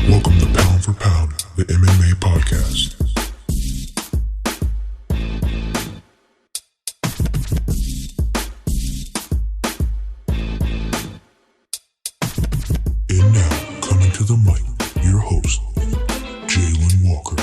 Welcome to Pound for Pound, the MMA podcast. And now, coming to the mic, your host, Jalen Walker.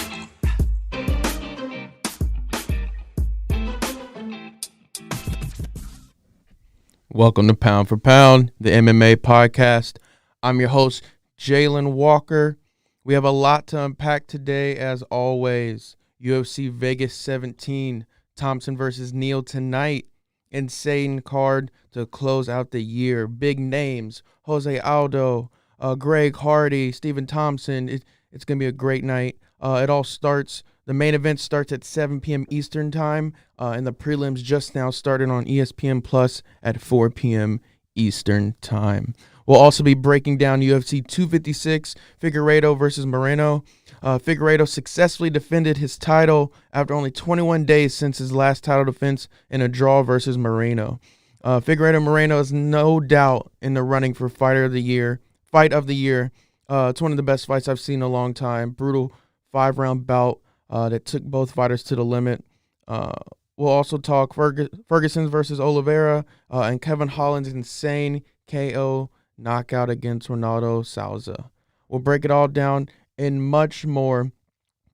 Welcome to Pound for Pound, the MMA podcast. I'm your host, Jalen Walker. We have a lot to unpack today, as always. UFC Vegas 17, Thompson versus Neal Tonight. Insane card to close out the year. Big names, Jose Aldo, Greg Hardy, Stephen Thompson. It's going to be a great night. The main event starts at 7 p.m. Eastern time, and the prelims just now started on ESPN Plus at 4 p.m. Eastern time. We'll also be breaking down UFC 256, Figueiredo versus Moreno. Figueiredo successfully defended his title after only 21 days since his last title defense in a draw versus Moreno. Figueiredo Moreno is no doubt in the running for Fight of the Year. It's one of the best fights I've seen in a long time. Brutal 5-round bout that took both fighters to the limit. We'll also talk Ferguson versus Oliveira and Kevin Holland's insane KO knockout against Ronaldo Souza. We'll break it all down and much more.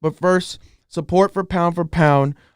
But first, support for Pound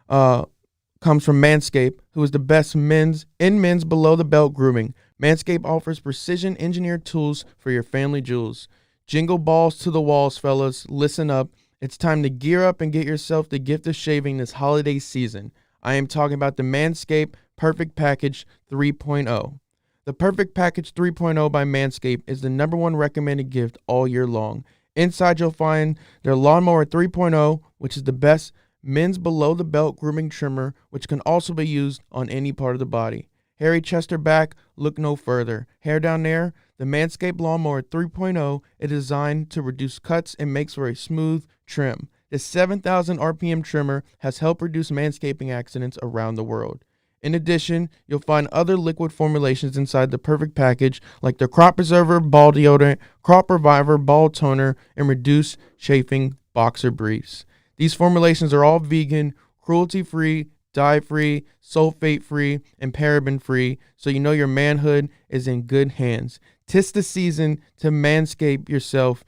comes from Manscaped, who is the best men's below the belt grooming. Manscaped offers precision engineered tools for your family jewels. Jingle balls to the walls, fellas. Listen up. It's time to gear up and get yourself the gift of shaving this holiday season. I am talking about the Manscaped Perfect Package 3.0. The Perfect Package 3.0 by Manscaped is the #1 recommended gift all year long. Inside you'll find their Lawnmower 3.0, which is the best men's below-the-belt grooming trimmer, which can also be used on any part of the body. Hairy chest or back, look no further. Hair down there, the Manscaped Lawnmower 3.0 is designed to reduce cuts and makes for a smooth trim. This 7,000 RPM trimmer has helped reduce manscaping accidents around the world. In addition, you'll find other liquid formulations inside the Perfect Package, like the Crop Preserver Ball Deodorant, Crop Reviver Ball Toner, and Reduce Chafing Boxer Briefs. These formulations are all vegan, cruelty-free, dye-free, sulfate-free, and paraben-free, so you know your manhood is in good hands. 'Tis the season to manscape yourself,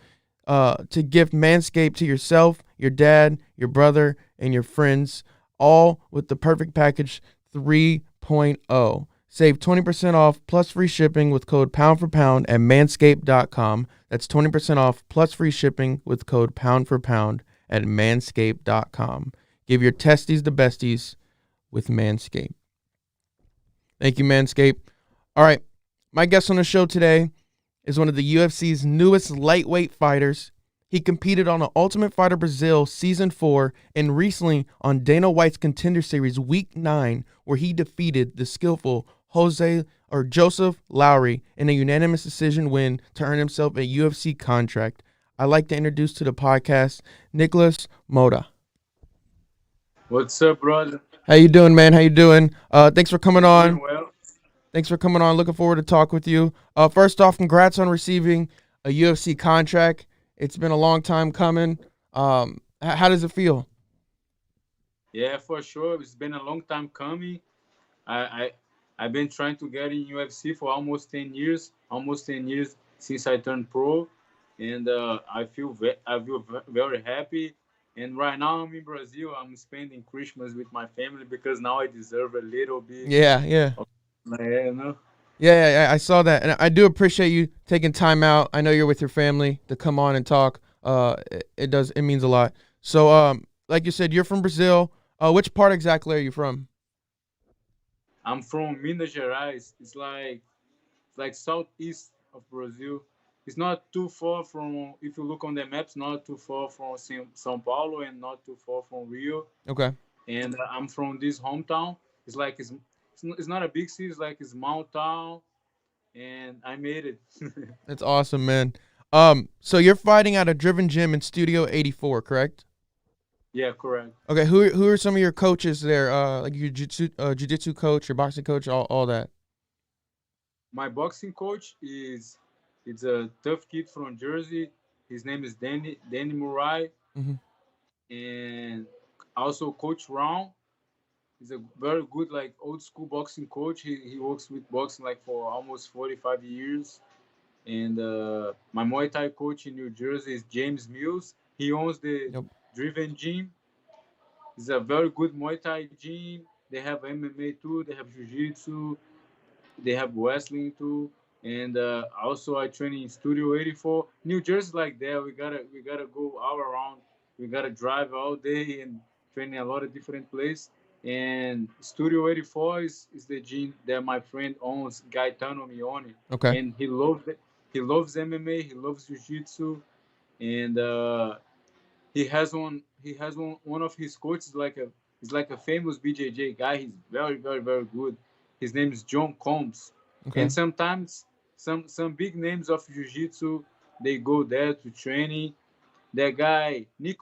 to gift Manscaped to yourself, your dad, your brother, and your friends, all with the Perfect Package 3.0. Save 20% off plus free shipping with code POUNDFORPOUND at manscaped.com. That's 20% off plus free shipping with code POUNDFORPOUND at manscaped.com. Give your testes the besties with Manscaped. Thank you, Manscaped. All right, my guest on the show today is one of the UFC's newest lightweight fighters. He competed on the Ultimate Fighter Brazil Season 4 and recently on Dana White's Contender Series Week 9, where he defeated the skillful Joseph Lowry in a unanimous decision win to earn himself a UFC contract. I'd like to introduce to the podcast Nikolas Motta. What's up, brother? How you doing, man? How you doing? Thanks for coming on. Doing well. Thanks for coming on. Looking forward to talk with you. First off, congrats on receiving a UFC contract. It's been a long time coming. How does it feel? Yeah, for sure. It's been a long time coming. I've been trying to get in UFC for almost 10 years. Almost 10 years since I turned pro, and I feel very happy. And right now I'm in Brazil. I'm spending Christmas with my family because now I deserve a little bit. Yeah. You know. Yeah, I saw that, and I do appreciate you taking time out. I know you're with your family to come on and talk. It means a lot. So, like you said, you're from Brazil. Which part exactly are you from? I'm from Minas Gerais. It's like southeast of Brazil. It's not too far from, if you look on the maps, not too far from São Paulo and not too far from Rio. Okay. And I'm from this hometown. It's not a big city. It's like a small town, and I made it. That's awesome, man. So you're fighting at a Driven Gym in Studio 84, correct? Yeah, correct. Okay, who are some of your coaches there? Like your jiu-jitsu coach, your boxing coach, all that. My boxing coach is a tough kid from Jersey. His name is Danny Murray, Mm-hmm. and also Coach Ron. He's a very good like old school boxing coach. He works with boxing like for almost 45 years. And my Muay Thai coach in New Jersey is James Mills. He owns the Yep. Driven Gym. It's a very good Muay Thai gym. They have MMA too. They have Jiu Jitsu. They have wrestling too. And also I train in Studio 84. New Jersey like that. We gotta go all around. We gotta drive all day and train in a lot of different places. And Studio 84 is the gym that my friend owns, Gaetano Mione, Okay. and he loves MMA. He loves Jiu Jitsu, and one of his coaches is like a famous BJJ guy. He's very very very good. His name is John Combs, Okay. and sometimes some big names of jiu-jitsu they go there to training. That guy Nick,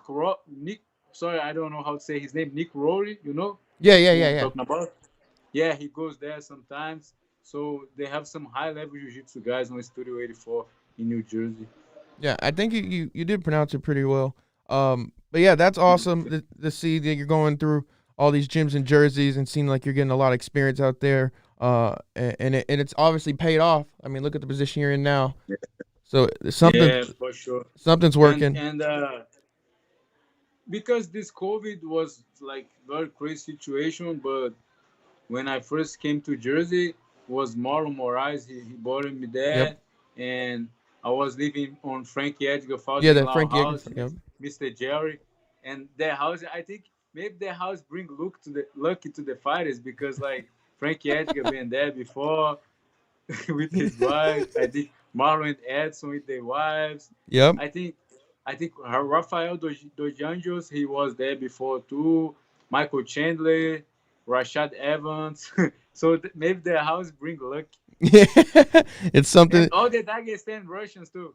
sorry, I don't know how to say his name. Nick Rory, Yeah. Yeah. who Yeah. I'm Yeah. talking about. Yeah, he goes there sometimes. So they have some high level jiu-jitsu guys on Studio 84 in New Jersey. Yeah. I think you did pronounce it pretty well. But yeah, that's awesome to see that you're going through all these gyms and jerseys and seeing like you're getting a lot of experience out there. And it's obviously paid off. I mean, look at the position you're in now. So Yeah, for sure. something's And working. and because this COVID was like very crazy situation, but when I first came to Jersey, was Marlon Moraes. He brought me Yep. there, and I was living on Frankie Edgar Yeah, father-in-law that Frankie Edgar. house, Yep. Mr. Jerry, and their house. I think maybe their house bring lucky to the fighters because like Frankie Edgar been there before with his wife. I think Marlon and Edson with their wives. Yep. I think Rafael dos Anjos, he was there before too. Michael Chandler, Rashad Evans. So maybe their house bring luck. Yeah. It's something. And all the Dagestan Russians too.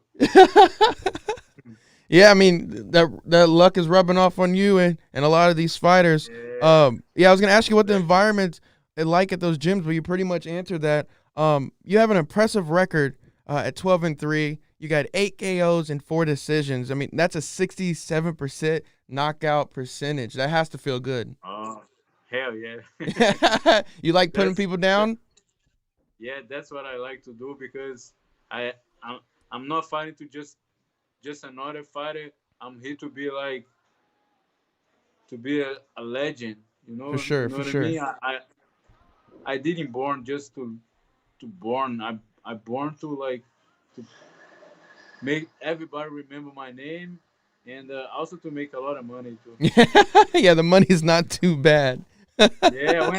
Yeah, I mean that luck is rubbing off on you and a lot of these fighters. Yeah. Yeah, I was gonna ask you what the environment's like at those gyms, but you pretty much answered that. You have an impressive record at 12-3. You got 8 KOs and 4 decisions. I mean, that's a 67% knockout percentage. That has to feel good. Oh, hell yeah. You like putting That's people down? yeah, that's what I like to do because I I'm, I'm not fighting to just another fighter. I'm here to be like to be a legend. For sure, You know for what I sure. mean? I didn't born just to born. I born to like to make everybody remember my name, and also to make a lot of money too. Yeah, the money's not too bad. Yeah,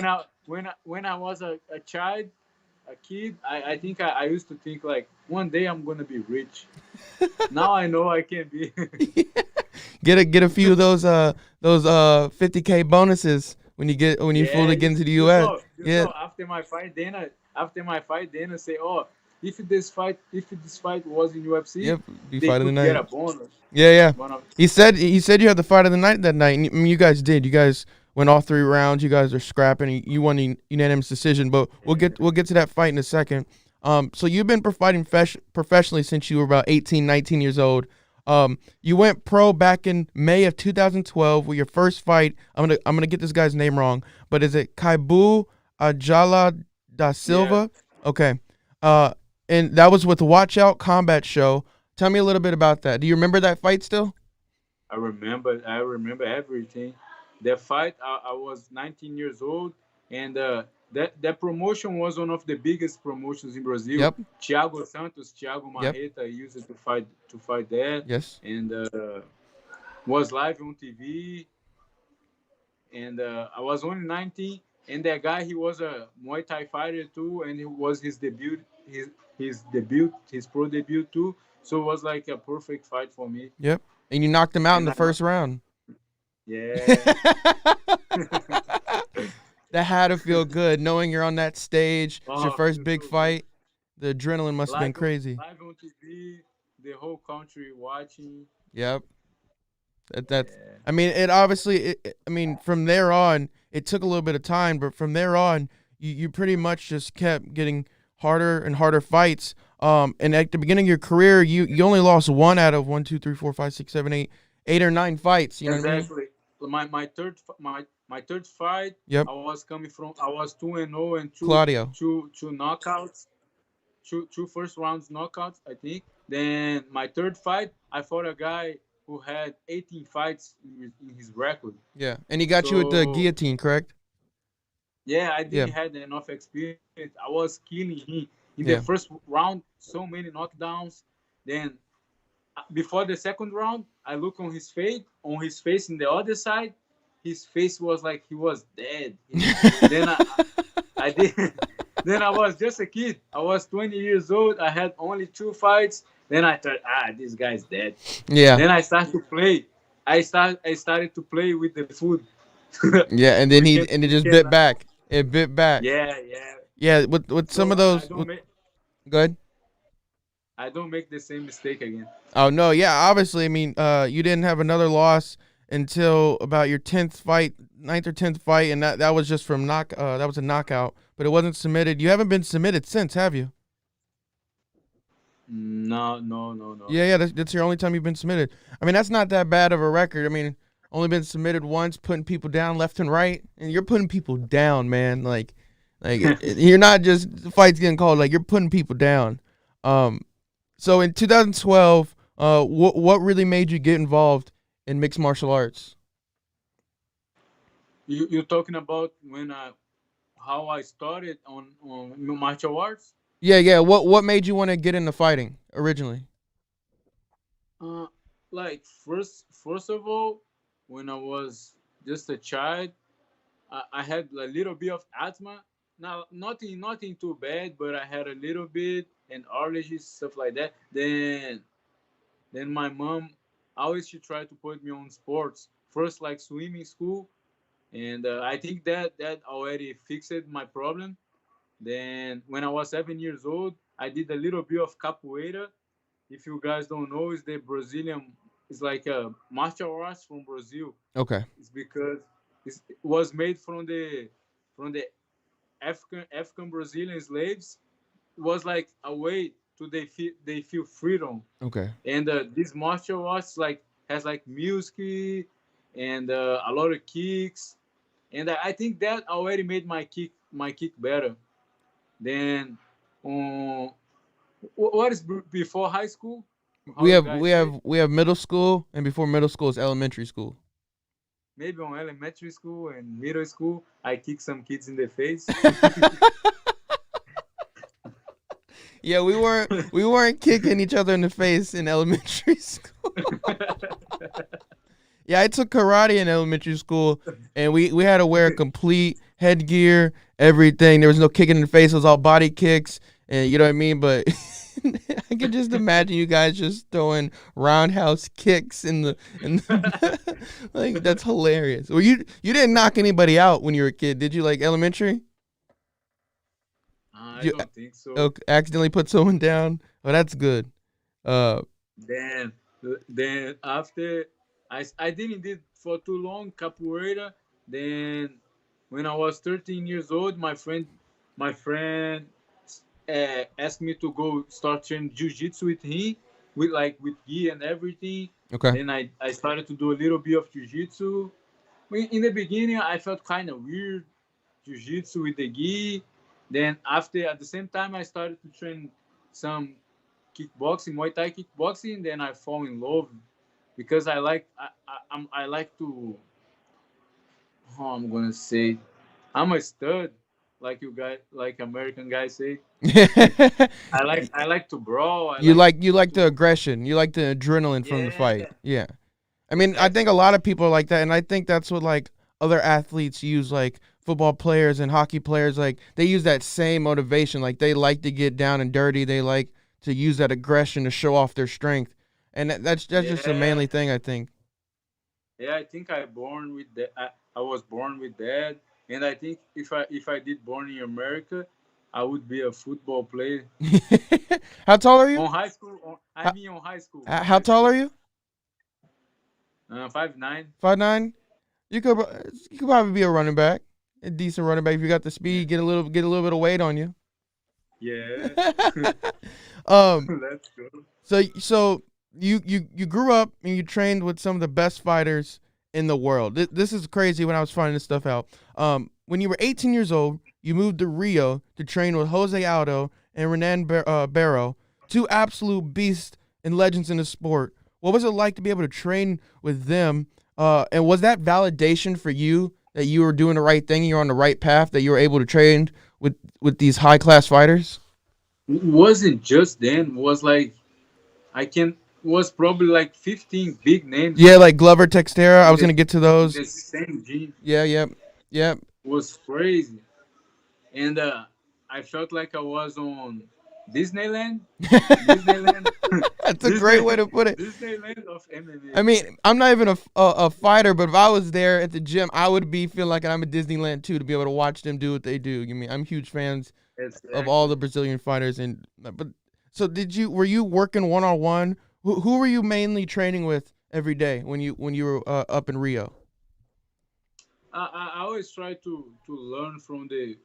when I was a child, a kid, I think I used to think like one day I'm gonna be rich. Now I know I can be. Get a few of those 50K bonuses when you Yeah, fully get into the US. you Yeah. saw after my fight, then I say, oh, if this fight was in UFC, Yep. Be they fight of the could get a night. bonus. Yeah, yeah. One of He said you had the fight of the night that night, and I mean, you guys did. You guys went all 3 rounds. You guys are scrapping. You won the unanimous decision, but we'll get to that fight in a second. So you've been fighting professionally since you were about 18, 19 years old. You went pro back in May of 2012 with your first fight. I'm gonna get this guy's name wrong, but is it Kaibu Ajala da Silva? Okay. And that was with Watch Out Combat Show. Tell me a little bit about that. Do you remember that fight still? I remember everything. The fight, I was 19 years old, and that promotion was one of the biggest promotions in Brazil. Yep. Thiago Yep. Marreta used it to fight there, Yes. and was live on TV. And I was only 19, and that guy he was a Muay Thai fighter too, and it was his pro debut too. So it was like a perfect fight for me. Yep. And you knocked him out in And the first round. yeah. That had to feel good, knowing you're on that stage. It's your Oh, first feels big so good. fight. The adrenaline must have been Live crazy. live on TV, the whole country watching. Yep. That's. Yeah. I mean, it obviously. I mean, from there on, it took a little bit of time, but from there on, you pretty much just kept getting harder and harder fights. And at the beginning of your career, you only lost one out of 1, 2, 3, 4, 5, 6, 7, 8 or 9 fights. You know what I mean? Exactly. My third fight, Yep. I was 2-0 and Claudio. two knockouts, two first rounds knockouts, I think. Then my third fight, I fought a guy who had 18 fights in his record. Yeah, and he got you with the guillotine, correct? Yeah, I didn't have enough experience. I was killing him in Yeah. the first round. So many knockdowns. Then before the second round, I look on his face in the other side. His face was like he was dead. Then I did. Then I was just a kid. I was 20 years old. I had only 2 fights. Then I thought, this guy's dead. Yeah. Then I started to play. I started to play with the food. Yeah, and then it just bit back. It bit back. Yeah. Yeah, with some of those. Go ahead. I don't make the same mistake again. Oh no, yeah. Obviously, I mean, you didn't have another loss until about your 10th fight, 9th or 10th fight, and that was just from that was a knockout, but it wasn't submitted. You haven't been submitted since, have you? No. Yeah. That's your only time you've been submitted. I mean, that's not that bad of a record. I mean, only been submitted once, putting people down left and right, and you're putting people down, man. Like you're not just fights getting called. Like you're putting people down. So in 2012, what really made you get involved in mixed martial arts? You're talking about how I started on martial arts? Yeah. What made you want to get into fighting originally? Like first of all, when I was just a child, I had a little bit of asthma. Now, nothing too bad, but I had a little bit and allergies, stuff like that. Then my mom always she tried to put me on sports. First, like swimming school, and I think that already fixed my problem. Then when I was 7 years old, I did a little bit of capoeira. If you guys don't know, it's the Brazilian. It's like a martial arts from Brazil. Okay. It's because it was made from the African Brazilian slaves. It was like a way to they feel freedom. Okay. And this martial arts has like music and a lot of kicks, and I think that already made my kick better. Then, what is before high school? We have middle school, and before middle school is elementary school. Maybe on elementary school and middle school, I kick some kids in the face. Yeah, we weren't kicking each other in the face in elementary school. Yeah, I took karate in elementary school, and we had to wear a complete headgear, everything. There was no kicking in the face; it was all body kicks, and you know what I mean. But I could just imagine you guys just throwing roundhouse kicks in the like that's hilarious. Well, you didn't knock anybody out when you were a kid, did you? Like elementary? I don't think so. Accidentally put someone down. Oh, that's good. Then after I didn't did for too long capoeira. Then when I was 13 years old, my friend asked me to go start training jiu-jitsu with him, with gi and everything. Okay. Then I started to do a little bit of jiu-jitsu. In the beginning, I felt kind of weird, jiu-jitsu with the gi. Then at the same time, I started to train some kickboxing, Muay Thai kickboxing. Then I fall in love because I like to. How I'm gonna say, I'm a stud, like American guys say. I like to brawl. You like the aggression. You like the adrenaline from the fight. Yeah. I mean, I think a lot of people are like that, and I think that's what like other athletes use, like football players and hockey players. Like they use that same motivation. Like they like to get down and dirty. They like to use that aggression to show off their strength, and that's just a manly thing, I think. Yeah, I think I was born with that, and I think if I did born in America, I would be a football player. How tall are you? On high school, on high school. How tall are you? 5'9". 5'9". You could probably be a running back, a decent running back if you got the speed. Get a little bit of weight on you. Yeah. um, Let's go. so you grew up and you trained with some of the best fighters in the world. This is crazy when I was finding this stuff out. When you were 18 years old, you moved to Rio to train with Jose Aldo and Renan Barrow, two absolute beasts and legends in the sport. What was it like to be able to train with them? And was that validation for you that you were doing the right thing, you're on the right path, that you were able to train with these high class fighters? It wasn't just then. Was like I can was probably like 15 big names Yeah, like Glover, Textera. I in was gonna get to those. the same gym. Yeah, yep, yep. Was crazy, and I felt like I was on Disneyland. Disneyland. That's a great way to put it. Disneyland of I MMA. mean, I'm not even a fighter, but if I was there at the gym, I would be feeling like I'm at Disneyland too to be able to watch them do what they do. You mean I'm huge fans of all Exactly. the Brazilian fighters, and but so were you working one on one? Who were you mainly training with every day when you were up in Rio? I always try to learn from the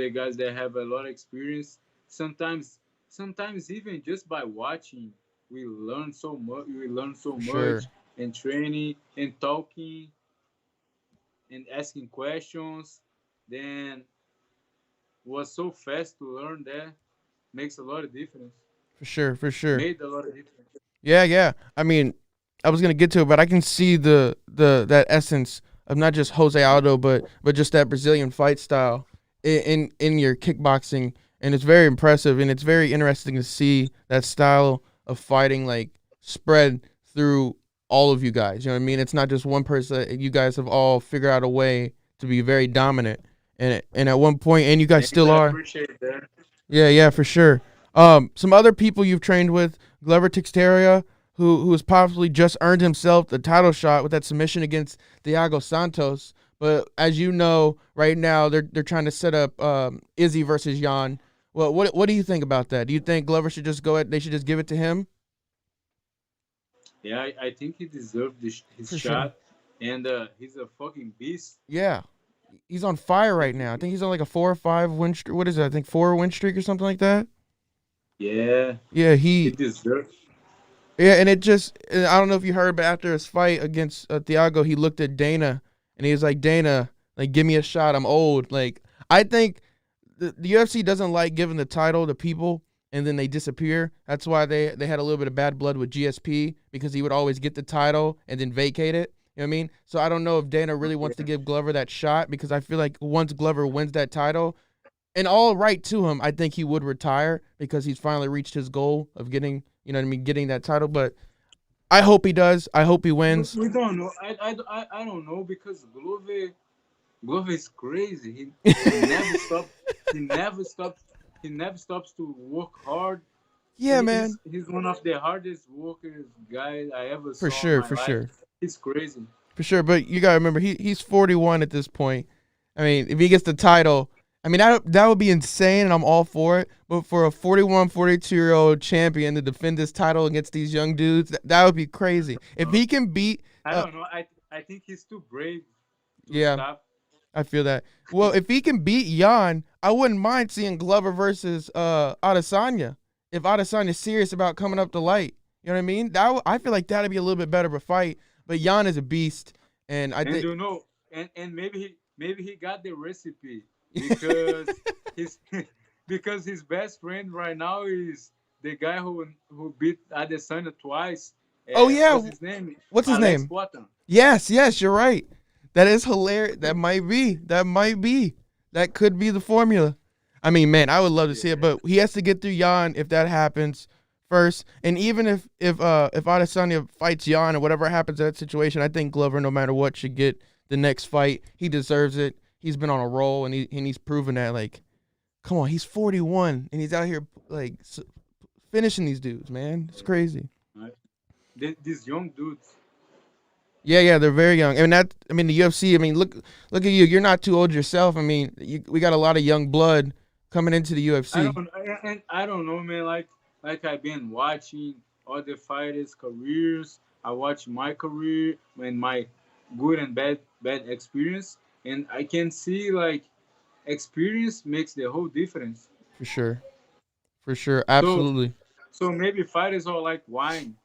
guys that have a lot of experience. Sometimes even just by watching, we learn so much. We learn so For much, sure, and training and talking and asking questions. Then was so fast to learn that makes a lot of difference. for sure, for sure. Made a lot of difference. Yeah, yeah. I mean, I was gonna get to it, but I can see the that essence of not just Jose Aldo, but just that Brazilian fight style in your kickboxing, and it's very impressive, and it's very interesting to see that style of fighting like spread through all of you guys. You know what I mean? It's not just one person. You guys have all figured out a way to be very dominant, and at one point, and you guys Thanks, still I are. appreciate that. Yeah, yeah, for sure. Some other people you've trained with, Glover Teixeira, who has possibly just earned himself the title shot with that submission against Thiago Santos. But as you know, right now they're trying to set up Izzy versus Jan. Well, what do you think about that? Do you think Glover should just go at? They should just give it to him? Yeah, I think he deserved his For sure. shot, and he's a fucking beast. Yeah, he's on fire right now. I think he's on like a 4 or 5 win streak. What is it? I think 4 win streak or something like that. Yeah, Yeah, he he deserves. Yeah, and it just, I don't know if you heard, but after his fight against Thiago, he looked at Dana and he was like, Dana, like, give me a shot. I'm old. Like, I think the UFC doesn't like giving the title to people and then they disappear. That's why they had a little bit of bad blood with GSP because he would always get the title and then vacate it. You know what I mean? So I don't know if Dana really wants to give Glover that shot because I feel like once Glover wins that title, and all right to him, I think he would retire because he's finally reached his goal of getting, you know what I mean, getting that title. But I hope he does. I hope he wins. We don't know. I don't know because Glover is crazy. He never stops. He never stops. He never stops to work hard. Yeah, man. He's one of the hardest workers guys I ever For saw in sure, my for life. sure. He's crazy. For sure. But you got to remember, he's 41 at this point. I mean, if he gets the title, I mean, that would be insane, and I'm all for it. But for a 41, 42-year-old champion to defend this title against these young dudes, that would be crazy. If he can beat, I don't know. I think he's too brave to yeah, stop. I feel that. Well, if he can beat Jan, I wouldn't mind seeing Glover versus Adesanya. If Adesanya's serious about coming up to light, you know what I mean? I feel like that'd be a little bit better of a fight. But Jan is a beast, and I And think you know, and maybe he got the recipe because his because his best friend right now is the guy who beat Adesanya twice. oh yeah, What's his name? what's his Alex name? Poatan. Yes, yes, you're right. That is hilarious. That might be. That might be. That could be the formula. I mean, man, I would love to see it, but he has to get through Jan if that happens first. And even if Adesanya fights Jan or whatever happens in that situation, I think Glover, no matter what, should get the next fight. He deserves it. He's been on a roll, and he's proven that. Like, come on, he's 41, and he's out here like finishing these dudes, man. It's crazy. Right? These young dudes. Yeah, yeah, they're very young. I mean, the UFC. I mean, look at you. You're not too old yourself. I mean, we got a lot of young blood coming into the I UFC. don't and I don't know, man. Like I've been watching other fighters' careers. I watch my career and my good and bad experience, and I can see like experience makes the whole difference. For sure. For sure. So Absolutely. so maybe fighters are like wine.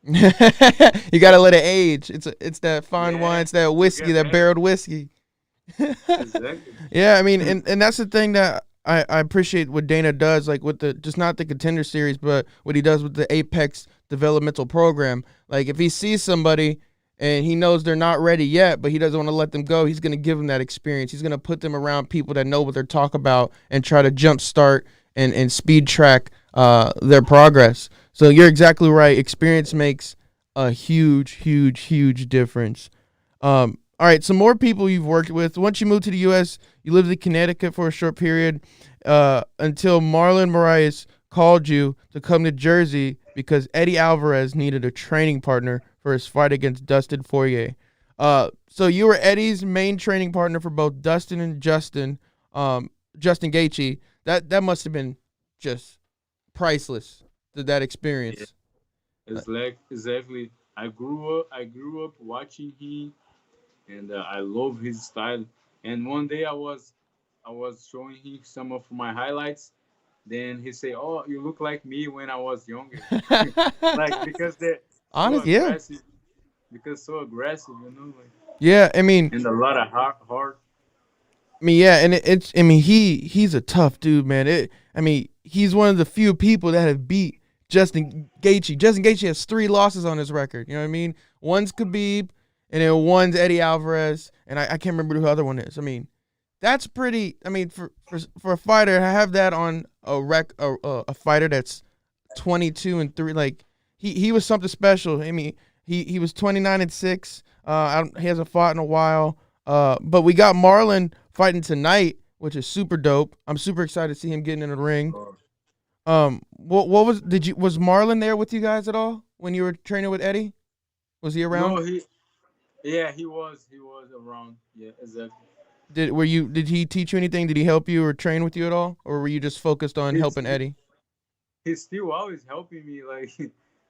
You gotta let it age. It's that fine wine, Yeah, it's that to whiskey, get that better. barreled whiskey. Exactly. Yeah, I mean, and that's the thing that I appreciate what Dana does, like with the just not the Contender series, but what he does with the Apex developmental program. Like if he sees somebody and he knows they're not ready yet, but he doesn't want to let them go, he's gonna give them that experience. He's gonna put them around people that know what they're talking about and try to jumpstart and speed track their progress. So you're exactly right. Experience makes a huge, huge, huge difference. All right, some more people you've worked with. Once you moved to the U.S., you lived in Connecticut for a short period until Marlon Moraes called you to come to Jersey because Eddie Alvarez needed a training partner for his fight against Dustin Poirier. So you were Eddie's main training partner for both Dustin and Justin Gaethje. That must have been just priceless. That Yeah, experience. it's like exactly. I grew up watching him, and I love his style. And one day I was showing him some of my highlights. Then he say, "Oh, you look like me when I was younger." Like because they're so Honest, yeah, aggressive. Because so aggressive, like, yeah. I mean, and a lot of heart. yeah, and it's. I mean, he's a tough dude, man. I mean, he's one of the few people that have beat Justin Gaethje. Justin Gaethje has 3 losses on his record. You know what I mean? One's Khabib, and then one's Eddie Alvarez, and I can't remember who the other one is. I mean, that's pretty. I mean, for a fighter to have that on a fighter that's 22-3, like he was something special. I mean, he was 29-6. He hasn't fought in a while. But we got Marlon fighting tonight, which is super dope. I'm super excited to see him getting in the ring. Uh, What was Marlon there with you guys at all when you were training with Eddie? Was he no, around? yeah, he was around. Yeah, exactly. Did he teach you anything? Did he help you or train with you at all, or were you just focused on He's helping Eddie? he's still always helping me. Like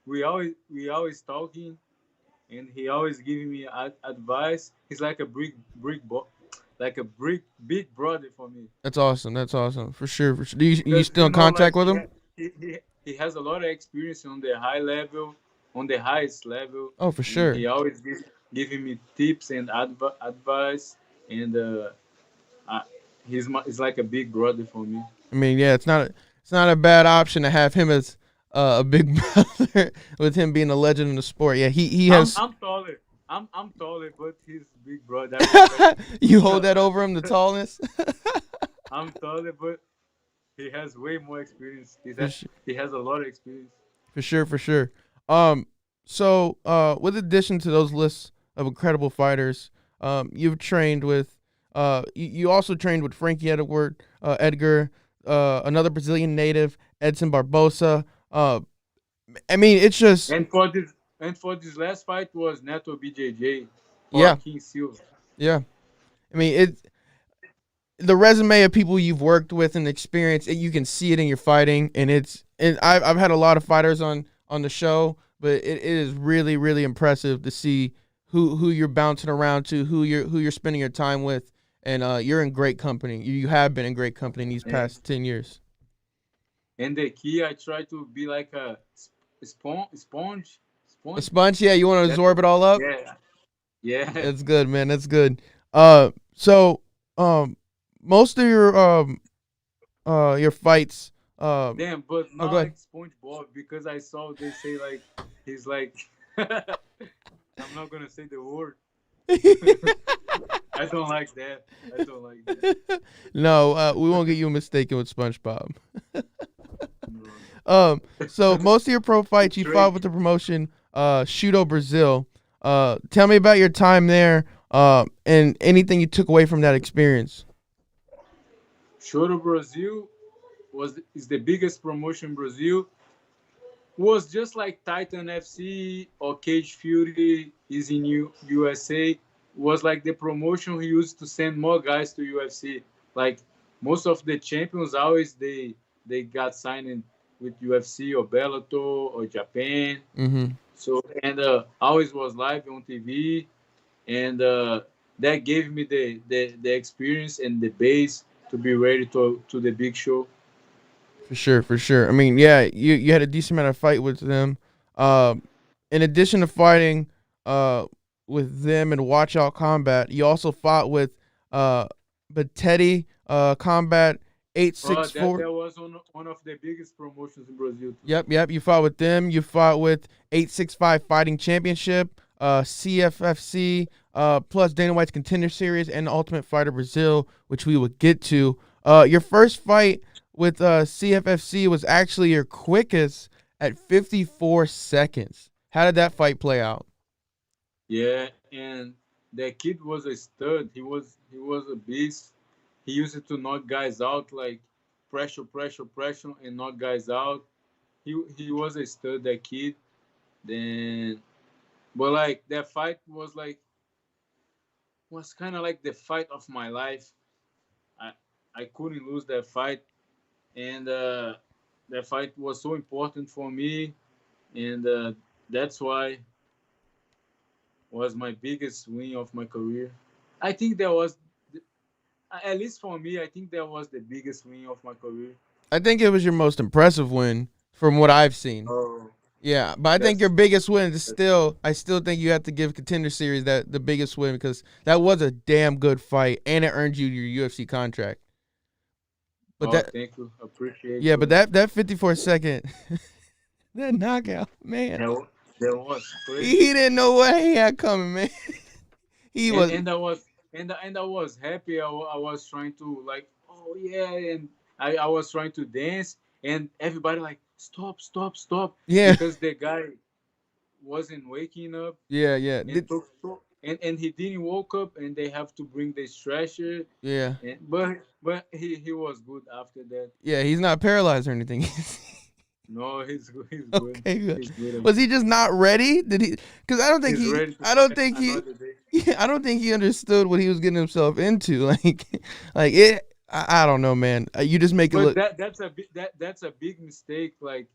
we always talking, and he always giving me advice. He's like a like a brick big brother for me. That's awesome. That's awesome for sure. For sure. Do you Because still in contact like with him? he has a lot of experience on the high level, on the highest level, Oh, for and sure. he always giving me tips and advice, and I, he's like a big brother for me. I mean, yeah, it's not a bad option to have him as a big brother with him being a legend in the sport. Yeah, he I'm has. I'm taller. I'm taller, but he's big brother. I respect him. You hold that over him, the tallness. I'm taller, but he has way more experience. For sure. He has a lot of experience. For sure, for sure. So with addition to those lists of incredible fighters, you've trained with, you also trained with Frankie Edgar, another Brazilian native, Edson Barbosa. I mean, it's just, And for this last fight was Neto BJJ, yeah, Joaquin Silva. yeah. I mean, the resume of people you've worked with and experience, you can see it in your fighting, and I've had a lot of fighters on the show, but it is really really impressive to see who you're bouncing around to, who you're spending your time with, and you're in great company. You have been in great company in these And, past 10 years. and the key, I try to be like a A sponge. sponge, yeah. You want to That absorb it all up? yeah, yeah. That's good, man. That's good. So most of your fights, Damn, but oh, not go ahead. like SpongeBob because I saw they say like he's like. I'm not gonna say the word. I don't like that. I don't like that. No, we won't get you mistaken with SpongeBob. No. So most of your pro fights you fought Drake. with the promotion Shudo Brazil. Tell me about your time there, and anything you took away from that experience. Choro Brazil is the biggest promotion in Brazil. Was just like Titan FC or Cage Fury is in USA. Was like the promotion he used to send more guys to UFC. Like most of the champions always they got signed with UFC or Bellator or Japan. Mm-hmm. So and always was live on TV, and that gave me the experience and the base to be ready to the big show. For sure, for sure. I mean, yeah, you had a decent amount of fight with them. Uh, in addition to fighting with them and Watch Out Combat, you also fought with uh Teddy Combat Oh, that 864. that was one of the biggest promotions in Brazil too. Yep. You fought with them. You fought with 865 Fighting Championship, CFFC, plus Dana White's Contender Series and Ultimate Fighter Brazil, which we would get to. Your first fight with CFFC was actually your quickest at 54 seconds. How did that fight play out? Yeah, and that kid was a stud. He was a beast. He used to knock guys out like pressure, and knock guys out. He was a stud, that kid. Then, but like that fight was kind of like the fight of my life. I I couldn't lose that fight, and that fight was so important for me, and that's why was my biggest win of my career. I think that was, at least for me, I think that was the biggest win of my career. I think it was your most impressive win from what I've seen. Oh, Yeah, but I think your that's biggest win is that's still. I still think you have to give Contender Series that the biggest win because that was a damn good fight and it earned you your UFC contract. But Oh, that, thank you, appreciate yeah, but you. that 54-second that knockout, man, That was he crazy, didn't know what he had coming, man. He and was, and I was and I was happy. I was trying to like, oh yeah, and I was trying to dance, and everybody like, stop, stop, stop, yeah, because the guy wasn't waking up, yeah, and and he didn't woke up, and they have to bring the stretcher, yeah, and but he was good after that. yeah. He's not paralyzed or anything. No, he's good. He's good. Okay, good. He's good. Was he just not ready? Did he? Because He's ready to I don't fight think he, another day. yeah, I don't think he understood what he was getting himself into. Like it. I don't know, man. You just make it But look that's a big mistake. Like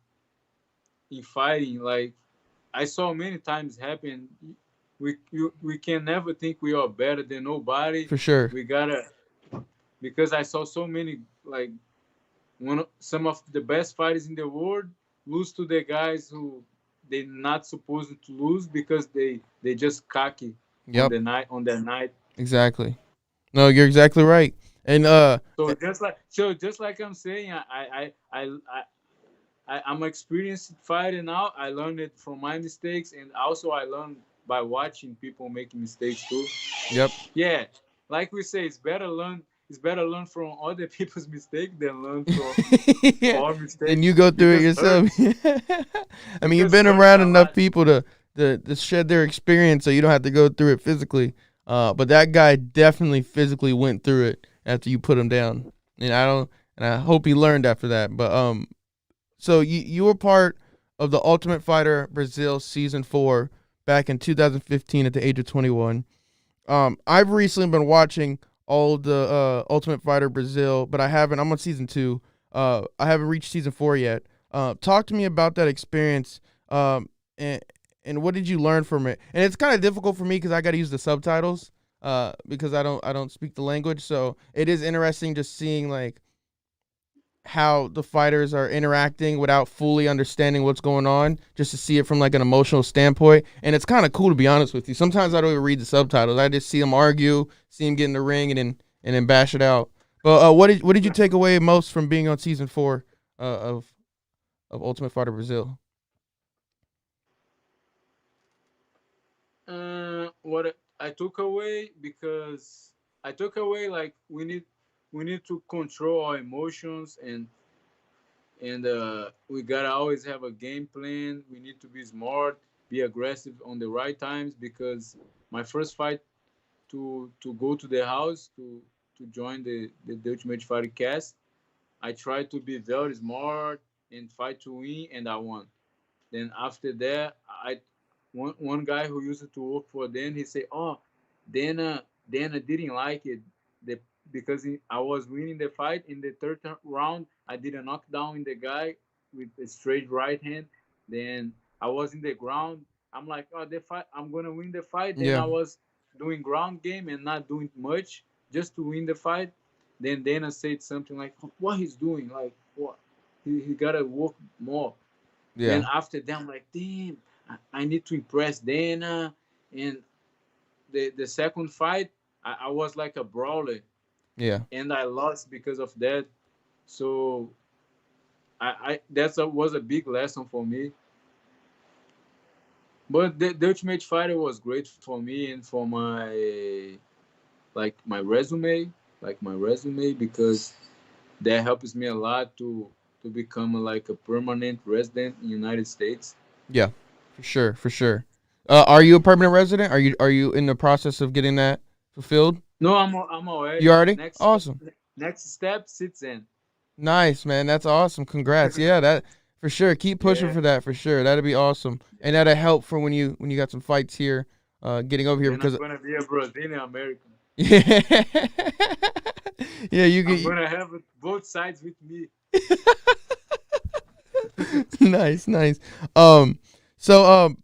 in fighting, like I saw many times happen. We can never think we are better than nobody. for sure. We gotta, because I saw so many, like some of the best fighters in the world lose to the guys who they're not supposed to lose, because they just cocky Yep, on their night. exactly. No, you're exactly right. And So just like I'm saying, I'm experienced fighter now. I learned it from my mistakes, and also I learned by watching people making mistakes too. yep. Yeah, like we say, it's better learn from other people's mistake than learn from Yeah. our Then mistake, you go through it because yourself. hurts I mean, you've because been hurts around a enough lot. people to shed their experience, so you don't have to go through it physically. But that guy definitely physically went through it after you put him down, and I hope he learned after that. But so you were part of the Ultimate Fighter Brazil season 4 back in 2015 at the age of 21. I've recently been watching all the Ultimate Fighter Brazil, but I haven't. I'm on season 2. I haven't reached season 4 yet. Talk to me about that experience. And what did you learn from it? And it's kind of difficult for me because I got to use the subtitles. Because I don't speak the language, so it is interesting just seeing like how the fighters are interacting without fully understanding what's going on, just to see it from like an emotional standpoint. And it's kind of cool, to be honest with you. Sometimes I don't even read the subtitles. I just see them argue, see them get in the ring, and then bash it out. But what did you take away most from being on season 4 of Ultimate Fighter Brazil? What I took away, because I took away, like, we need to control our emotions, and we gotta always have a game plan. We need to be smart, be aggressive on the right times, because my first fight to go to the house to join the Ultimate Fighter cast, I tried to be very smart and fight to win, and I won. Then after that, one guy who used to work for them, he said, "Oh, Dana didn't like it, the, because I was winning the fight in the third round. I did a knockdown in the guy with a straight right hand. Then I was in the ground. I'm like, oh, the fight, I'm gonna win the fight. Then Yeah, I was doing ground game and not doing much just to win the fight. Then Dana said something like, what he's doing, like what? he gotta work more. Then Yeah. after that, I'm like, damn, I need to impress Dana. And the second fight, I was like a brawler, Yeah. and I lost because of that. So was a big lesson for me. But the Ultimate Fighter was great for me and for my resume, because that helps me a lot to become like a permanent resident in United States. Yeah. For sure. For sure. Are you a permanent resident? Are you in the process of getting that fulfilled? No, I'm You already already? Awesome. next step citizen. Nice, man. That's awesome. Congrats. Yeah, that for sure. Keep pushing Yeah. for that for sure. That'd be awesome. And that'll help for when you got some fights here, getting over here Then I'm because gonna be a Brazilian American. yeah. Yeah, you I'm get gonna have both sides with me. nice, nice. So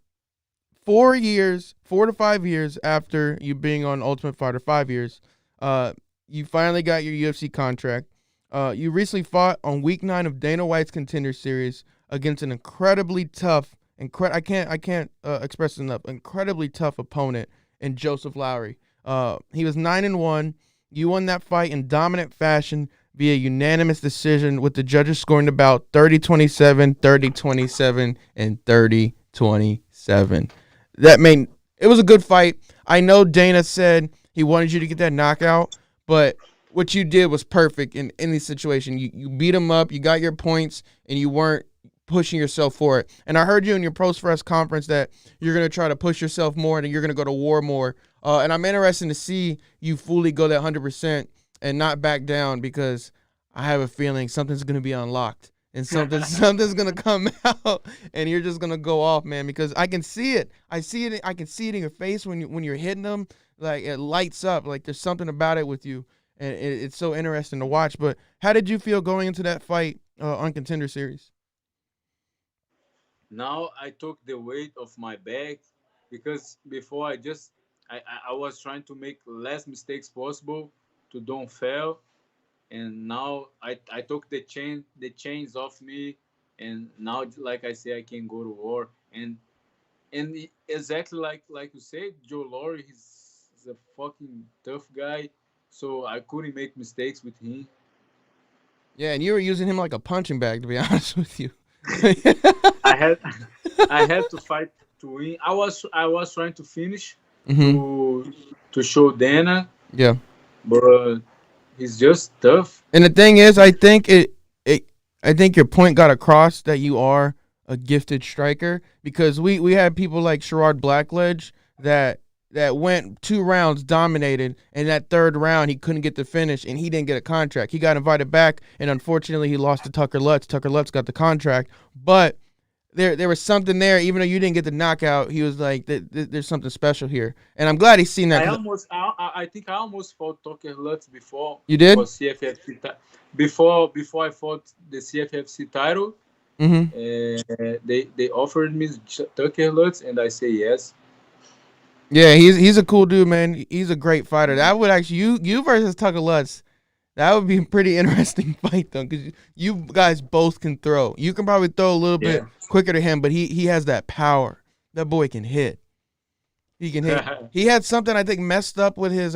4 years, 4 to 5 years after you being on Ultimate Fighter, 5 years, you finally got your UFC contract. You recently fought on week 9 of Dana White's Contender series against an incredibly tough, I can't express it enough, incredibly tough opponent in Joseph Lowry. He was 9-1. You won that fight in dominant fashion via unanimous decision, with the judges scoring about 30-27, 30-27, and 30-27. That made it was a good fight. I know Dana said he wanted you to get that knockout, but what you did was perfect in any situation. You beat him up, you got your points, and you weren't pushing yourself for it. And I heard you in your post-press conference that you're going to try to push yourself more and you're going to go to war more. And I'm interested to see you fully go that 100% and not back down, because I have a feeling something's going to be unlocked and something's going to come out and you're just going to go off, man, because I can see it. I can see it in your face when you're hitting them. Like, it lights up. Like, there's something about it with you. And it's so interesting to watch. But how did you feel going into that fight on Contender Series? Now I took the weight of my back, because before I was trying to make less mistakes possible to don't fail, and now I took the chains off me, and now, like I say, I can go to war. And exactly like you said, Joe Lowry, he's a fucking tough guy, so I couldn't make mistakes with him. Yeah, and you were using him like a punching bag, to be honest with you. I had I had to fight to win. I was trying to finish Hmm. to show Dana, Yeah. but he's just tough. And the thing is, I think your point got across that you are a gifted striker, because we had people like Sherrod Blackledge that went 2 rounds dominated, and that third round he couldn't get the finish and he didn't get a contract. He got invited back, and unfortunately he lost to Tucker Lutz. Tucker Lutz got the contract, but there was something there. Even though you didn't get the knockout, he was like, there's something special here, and I'm glad he's seen that. I think I almost fought Tucker Lutz before You did? for CFFC before I fought the CFFC title. Mm-hmm. They offered me Tucker Lutz, and I say yes. Yeah, he's a cool dude, man. He's a great fighter. That would actually you versus Tucker Lutz. That would be a pretty interesting fight, though, because you guys both can throw. You can probably throw a little bit Yeah. quicker to him, but he has that power. That boy can hit. He can hit. He had something, I think, messed up with his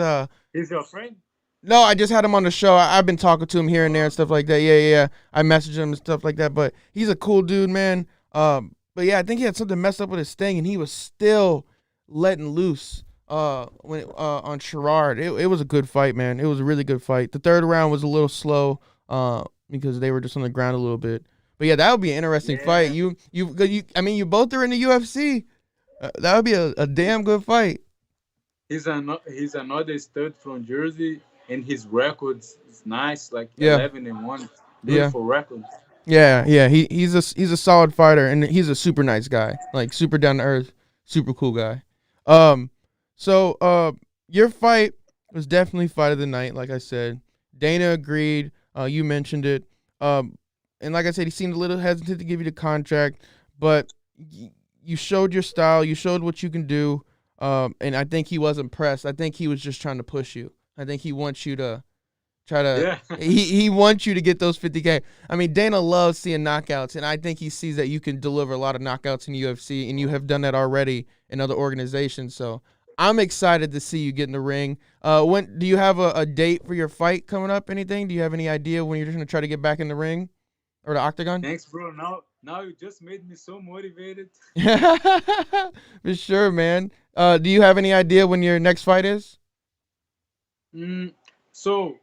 He's your friend? No, I just had him on the show. I've been talking to him here and there and stuff like that. Yeah. I messaged him and stuff like that. But he's a cool dude, man. But yeah, I think he had something messed up with his thing, and he was still letting loose when on Sherrard. It was a good fight, man. It was a really good fight. The third round was a little slow because they were just on the ground a little bit. But yeah, that would be an interesting fight. I mean, you both are in the UFC. That would be a damn good fight. He's another stud from Jersey, and his records is nice, like Yeah. 11-1, Yeah. beautiful record. Yeah. He's a solid fighter, and he's a super nice guy, like super down to earth, super cool guy. So your fight was definitely fight of the night, like I said. Dana agreed. You mentioned it. And like I said, he seemed a little hesitant to give you the contract, but you showed your style. You showed what you can do. And I think he was impressed. I think he was just trying to push you. I think he wants you to Try to he wants you to get those 50K. I mean, Dana loves seeing knockouts, and I think he sees that you can deliver a lot of knockouts in the UFC, and you have done that already in other organizations. So I'm excited to see you get in the ring. When do you have a date for your fight coming up? Anything? Do you have any idea when you're just gonna try to get back in the ring or the octagon? Thanks, bro. Now you just made me so motivated. For sure, man. Do you have any idea when your next fight is? So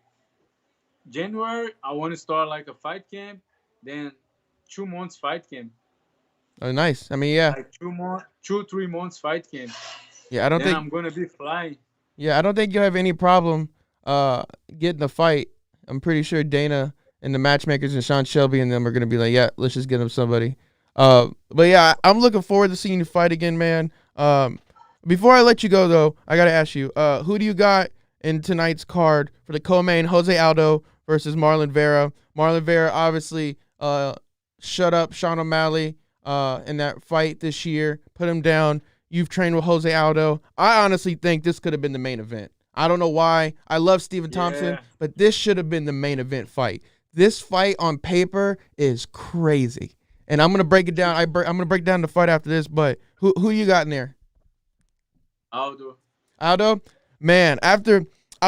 January, I want to start like a fight camp, then 2 months fight camp. Oh, nice. I mean, yeah. Like 3 months fight camp. Yeah, I don't Then think I'm gonna be flying. Yeah, I don't think you have any problem getting a fight. I'm pretty sure Dana and the matchmakers and Sean Shelby and them are gonna be like, yeah, let's just get him somebody. But yeah, I'm looking forward to seeing you fight again, man. Before I let you go though, I gotta ask you, who do you got in tonight's card for the co-main? Jose Aldo versus Marlon Vera. Marlon Vera obviously shut up Sean O'Malley in that fight this year, put him down. You've trained with Jose Aldo. I honestly think this could have been the main event. I don't know why. I love Stephen Thompson, but this should have been the main event fight. This fight on paper is crazy. And I'm going to break it down. I'm going to break down the fight after this, but who you got in there? Aldo? Man, I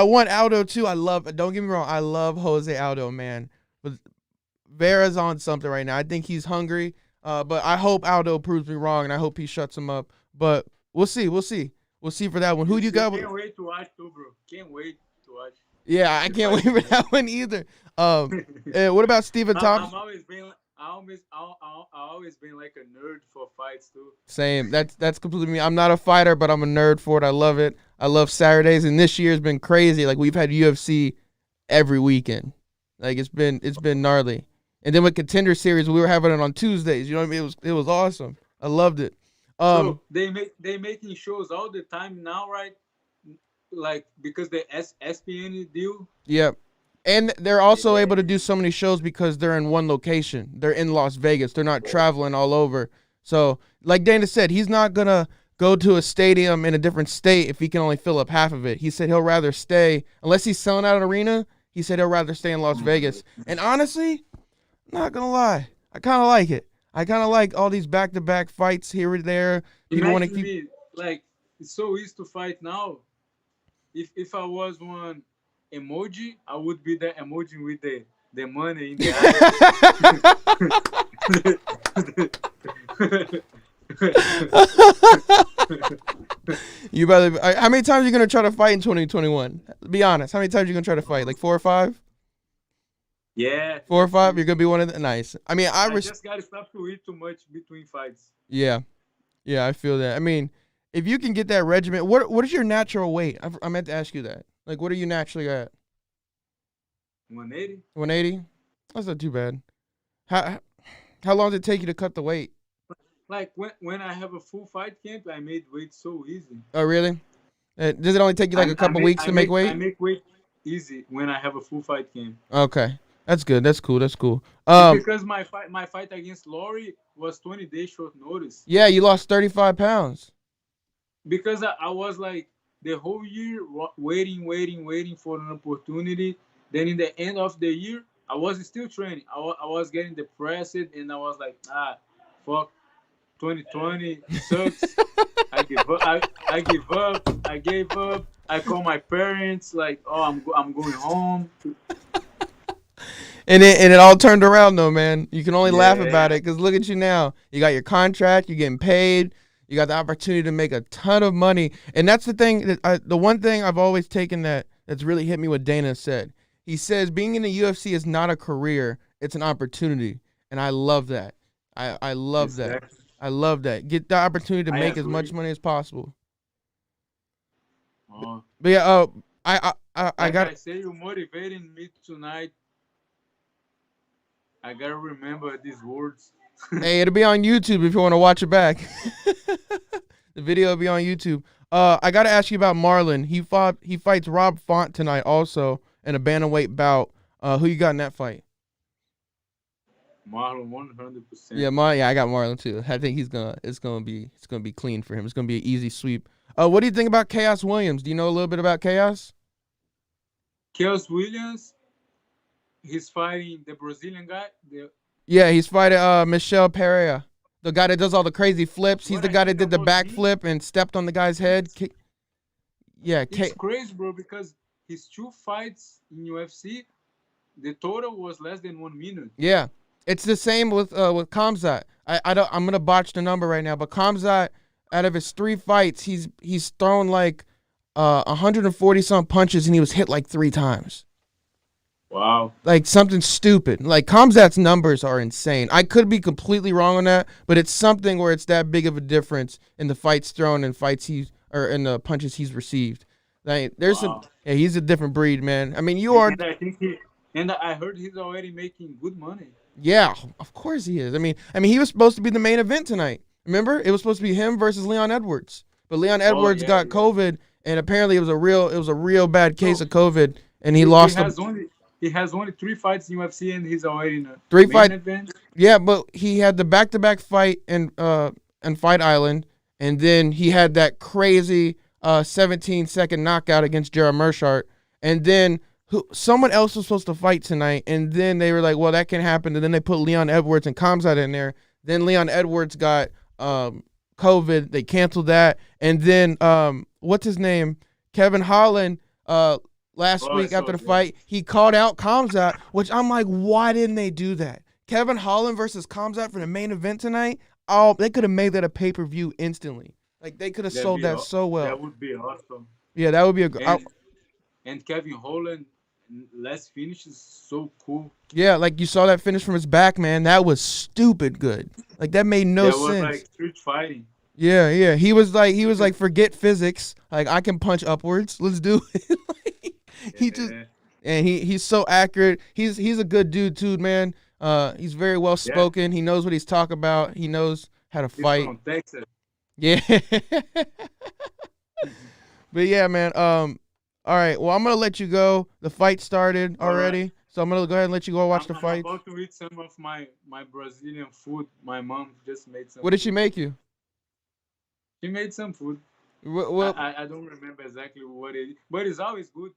want Aldo too. Don't get me wrong, I love Jose Aldo, man. But Vera's on something right now. I think he's hungry, but I hope Aldo proves me wrong, and I hope he shuts him up. But we'll see. We'll see for that one. Who do you got? Can't wait to watch too, bro. Can't wait to watch. Yeah, I can't wait for that one either. What about Stephen Thompson? I always been like a nerd for fights too. Same. That's completely me. I'm not a fighter, but I'm a nerd for it. I love it. I love Saturdays, and this year's been crazy. Like we've had UFC every weekend. Like it's been gnarly. And then with Contender series, we were having it on Tuesdays. You know what I mean? It was awesome. I loved it. So they making shows all the time now, right? Like because the ESPN deal. Yep. And they're also able to do so many shows because they're in one location. They're in Las Vegas. They're not traveling all over. So, like Dana said, he's not going to go to a stadium in a different state if he can only fill up half of it. He said he'll rather stay, unless he's selling out an arena, he said he'll rather stay in Las Vegas. And honestly, I'm not going to lie, I kind of like it. I kind of like all these back-to-back fights here and there. People want to keep like it's so easy to fight now. If I was one emoji, I would be the emoji with the money in the eye. You better. How many times are you gonna try to fight in 2021? Be honest. How many times are you gonna try to fight? Like 4 or 5? Yeah. 4 or 5. You're gonna be one of the nice. I mean, I just gotta stop to eat too much between fights. Yeah, I feel that. I mean, if you can get that regimen, what is your natural weight? I meant to ask you that. Like, what are you naturally at? 180. 180. That's not too bad. How long did it take you to cut the weight? Like when I have a full fight camp, I made weight so easy. Oh, really? Does it only take you like a couple weeks to make weight? I make weight easy when I have a full fight camp. Okay, that's good. That's cool. Because my fight against Lowry was 20 days short notice. Yeah, you lost 35 pounds. Because I was like the whole year waiting for an opportunity. Then in the end of the year, I was still training. I was getting depressed, and I was like, fuck, 2020 sucks. I give up. I gave up. I call my parents like, oh, I'm going home. And it all turned around though, man. You can only laugh about it because look at you now. You got your contract. You're getting paid. You got the opportunity to make a ton of money. And that's the thing. The one thing I've always taken that's really hit me what Dana said. He says being in the UFC is not a career, it's an opportunity. And I love that. I love that. I love that. Get the opportunity to make as much money as possible. But yeah, I got. I say you're motivating me tonight. I gotta remember these words. Hey, it'll be on YouTube if you want to watch it back. The video will be on YouTube. I gotta ask you about Marlon. He fights Rob Font tonight also in a bantamweight bout. Who you got in that fight? Marlon, 100%. Yeah, I got Marlon too. I think it's gonna be clean for him. It's gonna be an easy sweep. What do you think about Chaos Williams? Do you know a little bit about Chaos? Chaos Williams, he's fighting the Brazilian guy. Yeah, he's fighting Michel Pereira, the guy that does all the crazy flips. He's What the I guy that think did the about him, backflip and stepped on the guy's head. Yeah, it's crazy, bro, because his 2 fights in UFC, the total was less than 1 minute. yeah. It's the same with Khamzat. I'm gonna botch the number right now, but Khamzat, out of his 3 fights, he's thrown like 140 some punches and he was hit like 3 times. Wow. Like something stupid. Like Khamzat's numbers are insane. I could be completely wrong on that, but it's something where it's that big of a difference in the fights thrown and in the punches he's received. Like there's he's a different breed, man. I mean, And I heard he's already making good money. Yeah, of course he is. I mean, he was supposed to be the main event tonight. Remember, it was supposed to be him versus Leon Edwards, but Leon Edwards got COVID, and apparently it was a real bad case of COVID, and he lost. He has only 3 fights in UFC, and he's already in a 3 main fight event. Yeah, but he had the back-to-back fight in Fight Island, and then he had that crazy 17-second knockout against Gerald Meerschaert, and then someone else was supposed to fight tonight, and then they were like, well, that can happen, and then they put Leon Edwards and Khamzat in there. Then Leon Edwards got COVID. They canceled that, and then what's his name? Kevin Holland last week after the fight, he called out Khamzat, which I'm like, why didn't they do that? Kevin Holland versus Khamzat for the main event tonight. Oh, they could have made that a pay-per-view instantly. Like they could have sold that so well. That would be awesome. Yeah, that would be and Kevin Holland last finish is so cool. Yeah, like you saw that finish from his back, man. That was stupid good. Like that made no sense. That was like street fighting. Yeah. He was like, forget physics. Like I can punch upwards. Let's do it. He's so accurate. He's a good dude too, man. He's very well spoken. He knows what he's talking about. He knows how to fight. He's from Texas. Yeah. But yeah, man. All right. Well, I'm gonna let you go. The fight started already, right. So I'm gonna go ahead and let you go watch the fight. I'm about to eat some of my Brazilian food. My mom just made some. What did she make you? She made some food. Well, I don't remember exactly what it is, but it's always good.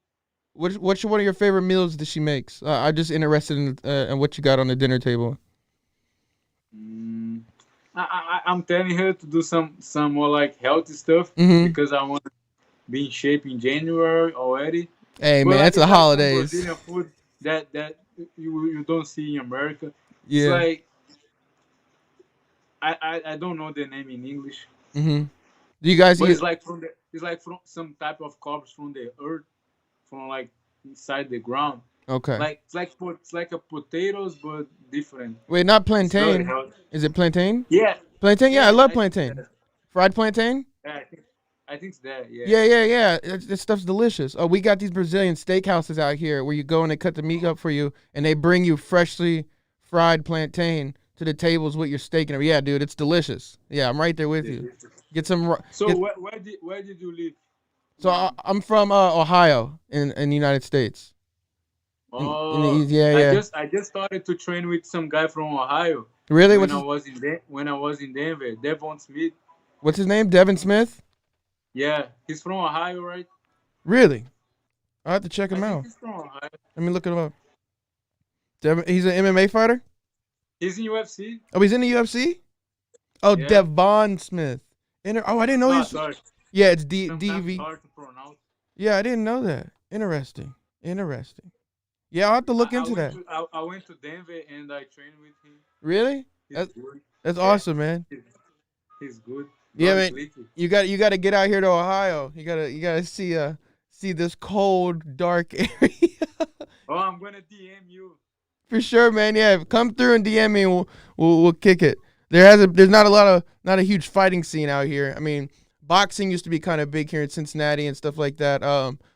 What's one of your favorite meals that she makes? I'm just interested in what you got on the dinner table. I'm telling her to do some more like healthy stuff because I want to be in shape in January already. Hey, man, it's the holidays. Brazilian food that you don't see in America. Yeah. It's like I don't know the name in English. Mm-hmm. Do you guys? But it's like from some type of carbs from the earth, from like inside the ground. Okay. It's like a potatoes but different. Wait, not plantain. Is it plantain? Yeah. Plantain? Yeah, I love plantain. Fried plantain? Yeah, I think it's that. Yeah. Yeah. This stuff's delicious. Oh, we got these Brazilian steakhouses out here where you go and they cut the meat up for you and they bring you freshly fried plantain to the tables with your steak and everything. Yeah, dude, it's delicious. Yeah, I'm right there with you. Get some. So where did you live? So I'm from Ohio in the United States. Yeah. I just started to train with some guy from Ohio. Really? When I was in Denver, Deiveson Smith. What's his name? Devin Smith? Yeah, he's from Ohio, right? Really? I have to check him out. He's from Ohio. Let me look him up. He's an MMA fighter? He's in UFC. Oh, he's in the UFC? Oh, yeah. Devon Smith. I didn't know he's. Sorry. Yeah, it's DV. Hard to pronounce. Yeah, I didn't know that. Interesting. Yeah, I'll have to look into that. I went to Denver and I trained with him. Really? That's awesome, man. He's good. Yeah, man. You got to get out here to Ohio. You gotta see this cold, dark area. Oh, I'm gonna DM you. For sure, man. Yeah, come through and DM me. And we'll kick it. There's not a huge fighting scene out here. I mean, boxing used to be kind of big here in Cincinnati and stuff like that.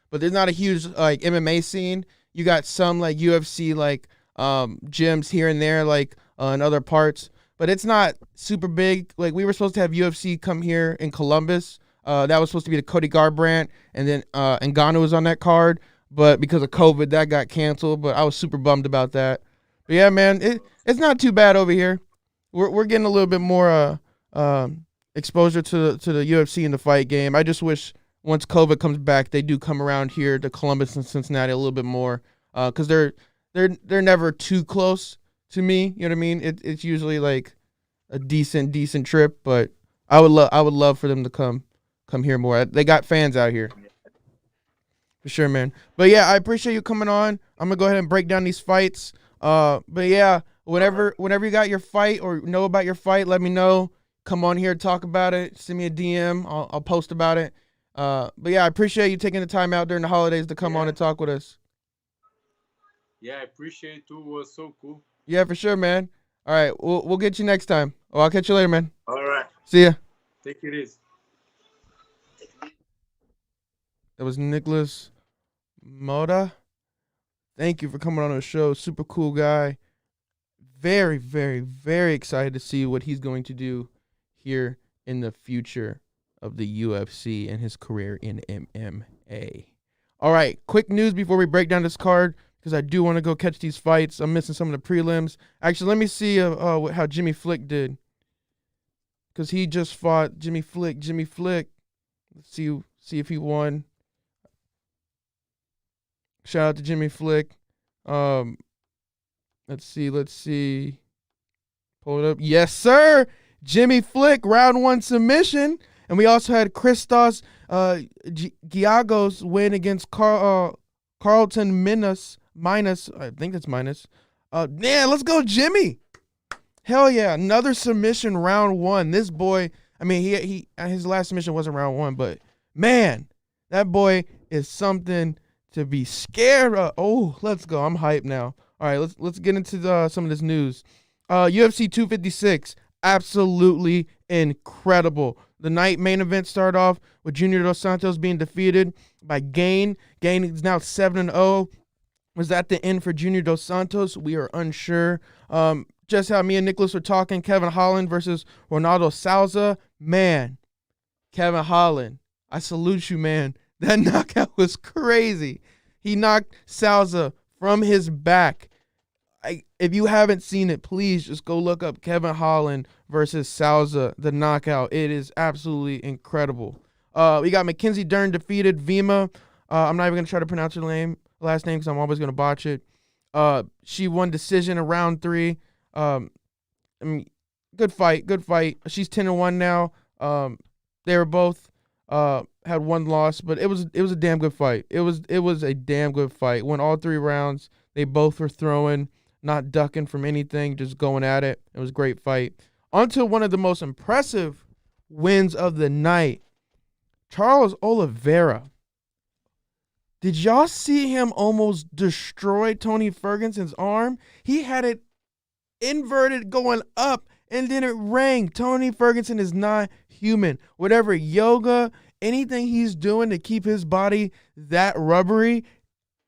But there's not a huge like MMA scene. You got some like UFC like gyms here and there like in other parts, but it's not super big. Like we were supposed to have UFC come here in Columbus. That was supposed to be the Cody Garbrandt, and then Ngannou was on that card, but because of COVID, that got canceled. But I was super bummed about that. But yeah, man, it's not too bad over here. We're getting a little bit more exposure to the UFC in the fight game. I just wish once COVID comes back, they do come around here to Columbus and Cincinnati a little bit more, because they're they're never too close to me. You know what I mean? It's usually like a decent trip, but I would love for them to come here more. They got fans out here. For sure, man. But yeah, I appreciate you coming on. I'm gonna go ahead and break down these fights. But yeah, whenever you got your fight or know about your fight, let me know. Come on here, talk about it. Send me a DM. I'll post about it. But yeah, I appreciate you taking the time out during the holidays to come on and talk with us. Yeah, I appreciate it too. It was so cool. Yeah, for sure, man. All right, we'll get you next time. Oh, I'll catch you later, man. All right. See ya. Take it easy. That was Nikolas Motta. Thank you for coming on the show. Super cool guy. Very, very, very excited to see what he's going to do here in the future of the UFC and his career in MMA. All right, quick news before we break down this card, because I do want to go catch these fights. I'm missing some of the prelims. Actually, let me see how Jimmy Flick did, because he just fought Jimmy Flick. Let's see if he won. Shout out to Jimmy Flick. Let's see. Pull it up. Yes, sir. Jimmy Flick, round 1 submission. And we also had Christos Giagos win against Carlton minus. I think it's minus. Yeah, let's go, Jimmy. Hell yeah. Another submission, round 1. This boy, I mean, he his last submission wasn't round 1, but man, that boy is something to be scared of. Oh, let's go. I'm hyped now. All right, let's get into some of this news. UFC 256, absolutely incredible. The night main event started off with Junior Dos Santos being defeated by Gain. Gain is now 7-0. Was that the end for Junior Dos Santos? We are unsure. Just how me and Nicholas were talking, Kevin Holland versus Ronaldo Souza. Man, Kevin Holland, I salute you, man. That knockout was crazy. He knocked Souza from his back. If you haven't seen it, please just go look up Kevin Holland versus Souza, the knockout. It is absolutely incredible. We got Mackenzie Dern defeated Vima. I'm not even going to try to pronounce her last name because I'm always going to botch it. She won decision in round 3. I mean, good fight. She's 10-1 now. They were both had one loss, but it was a damn good fight. It was a damn good fight. Won all 3 rounds. They both were throwing, not ducking from anything, just going at it. It was a great fight. On to one of the most impressive wins of the night. Charles Oliveira. Did y'all see him almost destroy Tony Ferguson's arm? He had it inverted going up, and then it rang. Tony Ferguson is not human. Whatever yoga, anything he's doing to keep his body that rubbery,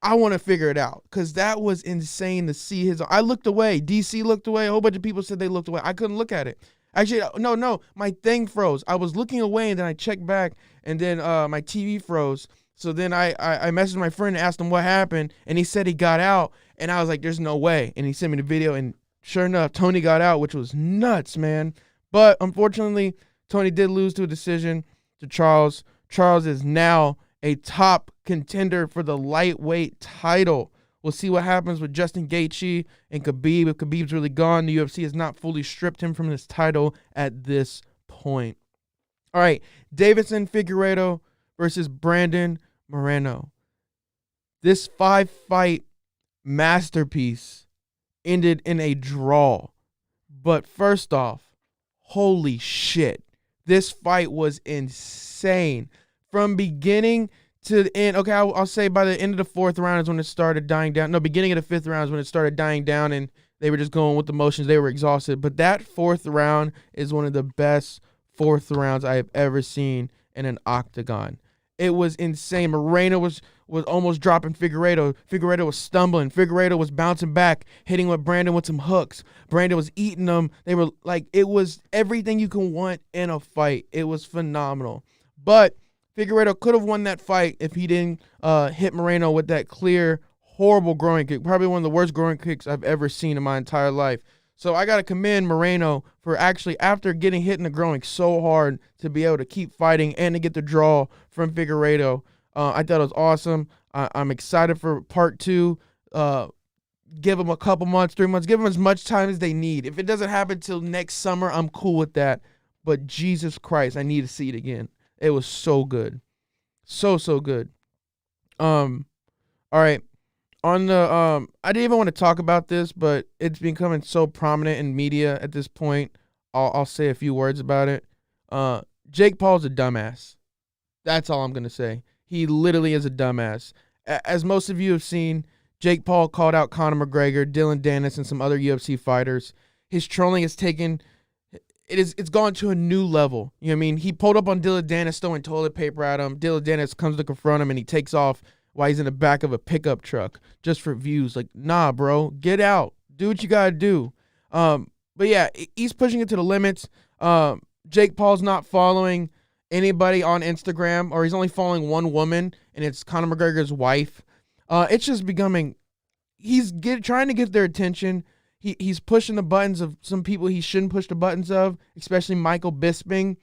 I want to figure it out, because that was insane to see his. I looked away. DC looked away. A whole bunch of people said they looked away. I couldn't look at it. Actually, no, my thing froze. I was looking away, and then I checked back, and then my TV froze. So then I messaged my friend and asked him what happened, and he said he got out, and I was like, there's no way. And he sent me the video, and sure enough, Tony got out, which was nuts, man. But unfortunately, Tony did lose to a decision to Charles. Charles is now a top contender for the lightweight title. We'll see what happens with Justin Gaethje and Khabib. If Khabib's really gone, the UFC has not fully stripped him from this title at this point. All right, Deiveson Figueiredo versus Brandon Moreno. This 5-fight masterpiece ended in a draw. But first off, holy shit. This fight was insane. From beginning to the end, okay, I'll say by the end of the 4th round is when it started dying down. No, beginning of the 5th round is when it started dying down, and they were just going with the motions. They were exhausted. But that 4th round is one of the best 4th rounds I have ever seen in an octagon. It was insane. Moreno was almost dropping Figueiredo. Figueiredo was stumbling. Figueiredo was bouncing back, hitting with Brandon with some hooks. Brandon was eating them. They were like, it was everything you can want in a fight. It was phenomenal. But Figueiredo could have won that fight if he didn't hit Moreno with that clear, horrible groin kick. Probably one of the worst groin kicks I've ever seen in my entire life. So I got to commend Moreno for actually, after getting hit in the groin so hard, to be able to keep fighting and to get the draw from Figueiredo. I thought it was awesome. I'm excited for part 2. give them a couple months, 3 months. Give them as much time as they need. If it doesn't happen till next summer, I'm cool with that. But Jesus Christ, I need to see it again. It was so good. So good. All right. On the I didn't even want to talk about this, but it's becoming so prominent in media at this point. I'll say a few words about it. Jake Paul's a dumbass. That's all I'm gonna say. He literally is a dumbass. As most of you have seen, Jake Paul called out Conor McGregor, Dylan Dennis, and some other UFC fighters. His trolling has it's gone to a new level. You know what I mean? He pulled up on Dylan Dennis throwing toilet paper at him. Dylan Dennis comes to confront him, and he takes off while he's in the back of a pickup truck just for views. Like, nah, bro, get out. Do what you got to do. But, yeah, he's pushing it to the limits. Jake Paul's not following anybody on Instagram, or he's only following one woman, and it's Conor McGregor's wife. It's just becoming trying to get their attention. He's pushing the buttons of some people he shouldn't push the buttons of, especially Michael Bisping,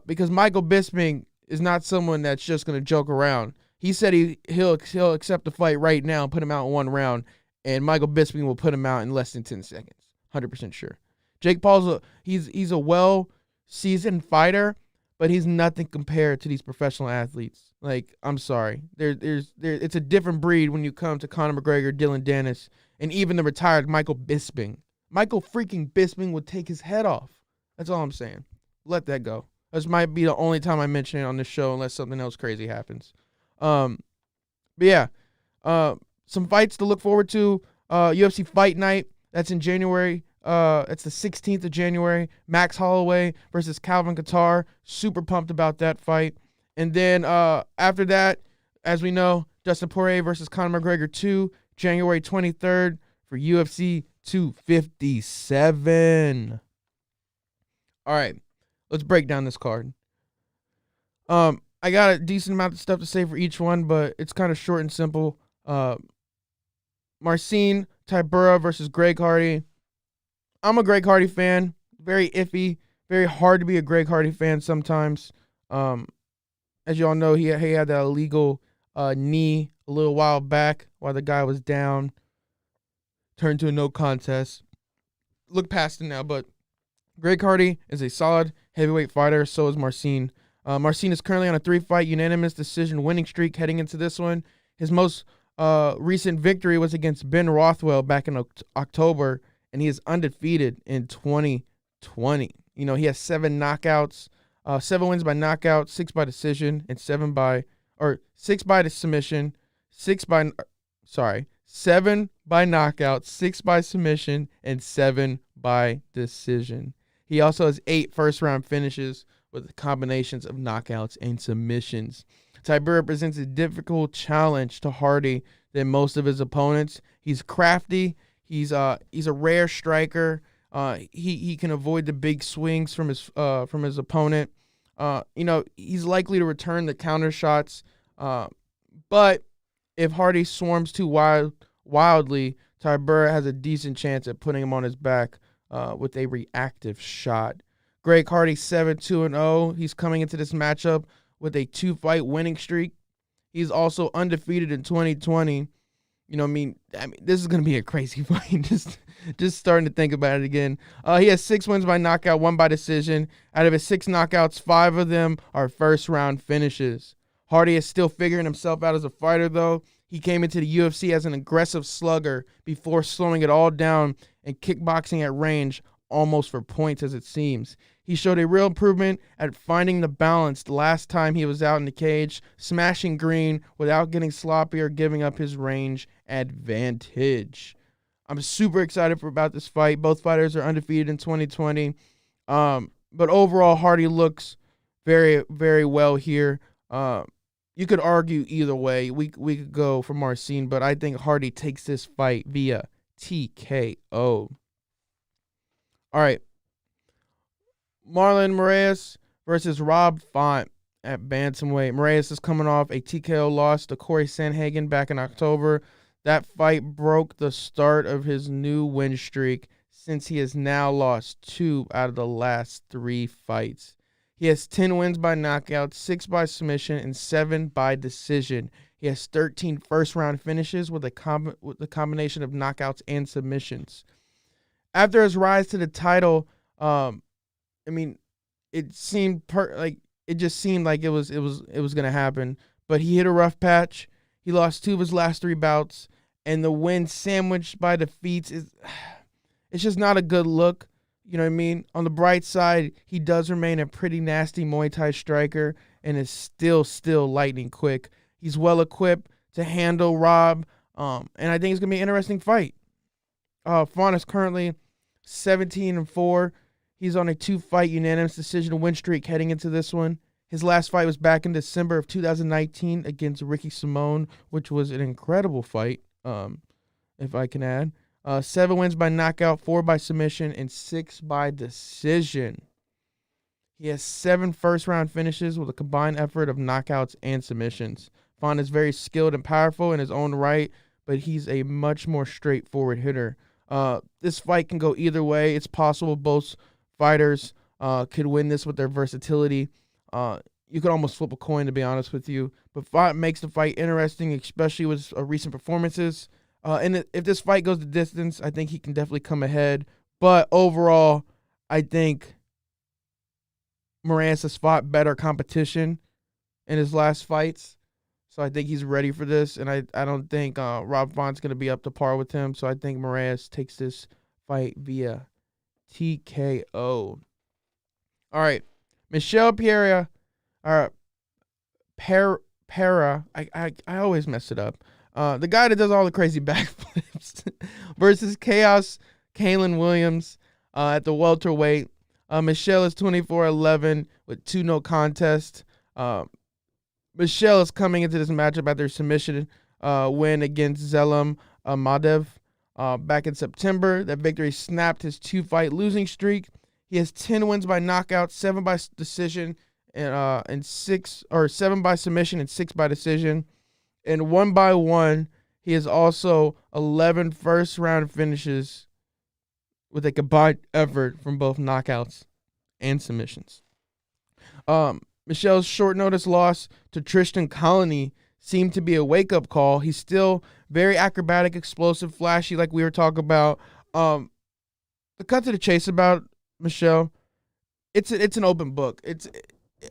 because Michael Bisping is not someone that's just going to joke around. He said he'll accept the fight right now and put him out in 1 round, and Michael Bisping will put him out in less than 10 seconds. 100% sure. Jake Paul's he's a well-seasoned fighter, but he's nothing compared to these professional athletes. Like, I'm sorry. It's a different breed when you come to Conor McGregor, Dylan Dennis, and even the retired Michael Bisping. Michael freaking Bisping would take his head off. That's all I'm saying. Let that go. This might be the only time I mention it on this show unless something else crazy happens. But yeah, some fights to look forward to. UFC Fight Night. That's in January. It's the 16th of January. Max Holloway versus Calvin Kattar. Super pumped about that fight. And then after that, as we know, Dustin Poirier versus Conor McGregor 2, January 23rd for UFC 257. All right, let's break down this card. I got a decent amount of stuff to say for each one, but it's kind of short and simple. Marcin Tybura versus Greg Hardy. I'm a Greg Hardy fan. Very iffy. Very hard to be a Greg Hardy fan sometimes. As y'all know, he had that illegal knee a little while back while the guy was down. Turned to a no contest. Look past it now, but Greg Hardy is a solid heavyweight fighter. So is Marcin. Marcin is currently on a 3-fight unanimous decision winning streak heading into this one. His most recent victory was against Ben Rothwell back in October, and he is undefeated in 2020. You know, he has 7 knockouts, 7 wins by knockout, 6 by decision, and 7 by submission, 7 by knockout, 6 by submission, and 7 by decision. He also has 8 first-round finishes with combinations of knockouts and submissions. Tybura presents a difficult challenge to Hardy than most of his opponents. He's crafty. He's a rare striker. He can avoid the big swings from his opponent. He's likely to return the counter shots. But if Hardy swarms too wildly, Tybura has a decent chance at putting him on his back with a reactive shot. Greg Hardy 7-2-0. He's coming into this matchup with a 2-fight winning streak. He's also undefeated in 2020. You know what I mean? This is going to be a crazy fight. Just starting to think about it again. He has 6 wins by knockout, 1 by decision. Out of his 6 knockouts, 5 of them are first-round finishes. Hardy is still figuring himself out as a fighter, though. He came into the UFC as an aggressive slugger before slowing it all down and kickboxing at range almost for points, as it seems. He showed a real improvement at finding the balance the last time he was out in the cage, smashing green without getting sloppy or giving up his range advantage. I'm super excited about this fight. Both fighters are undefeated in 2020. But overall, Hardy looks very, very well here. You could argue either way. We could go for Marcin, but I think Hardy takes this fight via TKO. All right. Marlon Moraes versus Rob Font at bantamweight. Moraes is coming off a TKO loss to Corey Sandhagen back in October. That fight broke the start of his new win streak since he has now lost 2 out of the last 3 fights. He has 10 wins by knockout, 6 by submission, and 7 by decision. He has 13 first-round finishes with a combination of knockouts and submissions. After his rise to the title, it seemed like it was gonna happen. But he hit a rough patch. He lost 2 of his last 3 bouts, and the win sandwiched by defeats it's just not a good look. You know what I mean? On the bright side, he does remain a pretty nasty Muay Thai striker and is still lightning quick. He's well equipped to handle Rob, and I think it's gonna be an interesting fight. Font is currently 17-4. He's on a 2-fight unanimous decision win streak heading into this one. His last fight was back in December of 2019 against Ricky Simone, which was an incredible fight, if I can add. 7 wins by knockout, 4 by submission, and 6 by decision. He has 7 first-round finishes with a combined effort of knockouts and submissions. Font is very skilled and powerful in his own right, but he's a much more straightforward hitter. This fight can go either way. It's possible both fighters could win this with their versatility. You could almost flip a coin, to be honest with you. But Font makes the fight interesting, especially with recent performances. And if this fight goes the distance, I think he can definitely come ahead. But overall, I think Moraes has fought better competition in his last fights. So I think he's ready for this. And I don't think Rob Font's going to be up to par with him. So I think Moraes takes this fight via TKO. All right. Michel Pereira. Para. I always mess it up. The guy that does all the crazy backflips versus Chaos Kalen Williams at the welterweight. Michelle is 24-11 with 2 no contest. Michelle is coming into this matchup after submission win against Zelim Madev back in September. That victory snapped his 2-fight losing streak. He has 10 wins by knockout, 7 by decision, and 7 by submission and 6 by decision. And 1 by 1, he has also 11 first-round finishes with a combined effort from both knockouts and submissions. Michel's short-notice loss to Tristan Colony seemed to be a wake-up call. He's still very acrobatic, explosive, flashy, like we were talking about. The cut to the chase about Michel, it's an open book.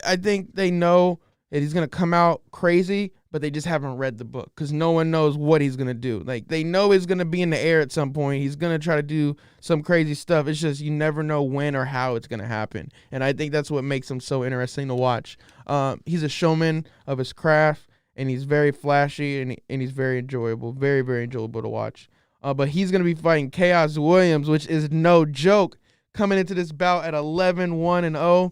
I think they know that he's going to come out crazy, but they just haven't read the book because no one knows what he's going to do. Like, they know he's going to be in the air at some point. He's going to try to do some crazy stuff. It's just you never know when or how it's going to happen. And I think that's what makes him so interesting to watch. He's a showman of his craft, and he's very flashy, and he's very enjoyable. Very, very enjoyable to watch. But he's going to be fighting Chaos Williams, which is no joke, coming into this bout at 11-1-0.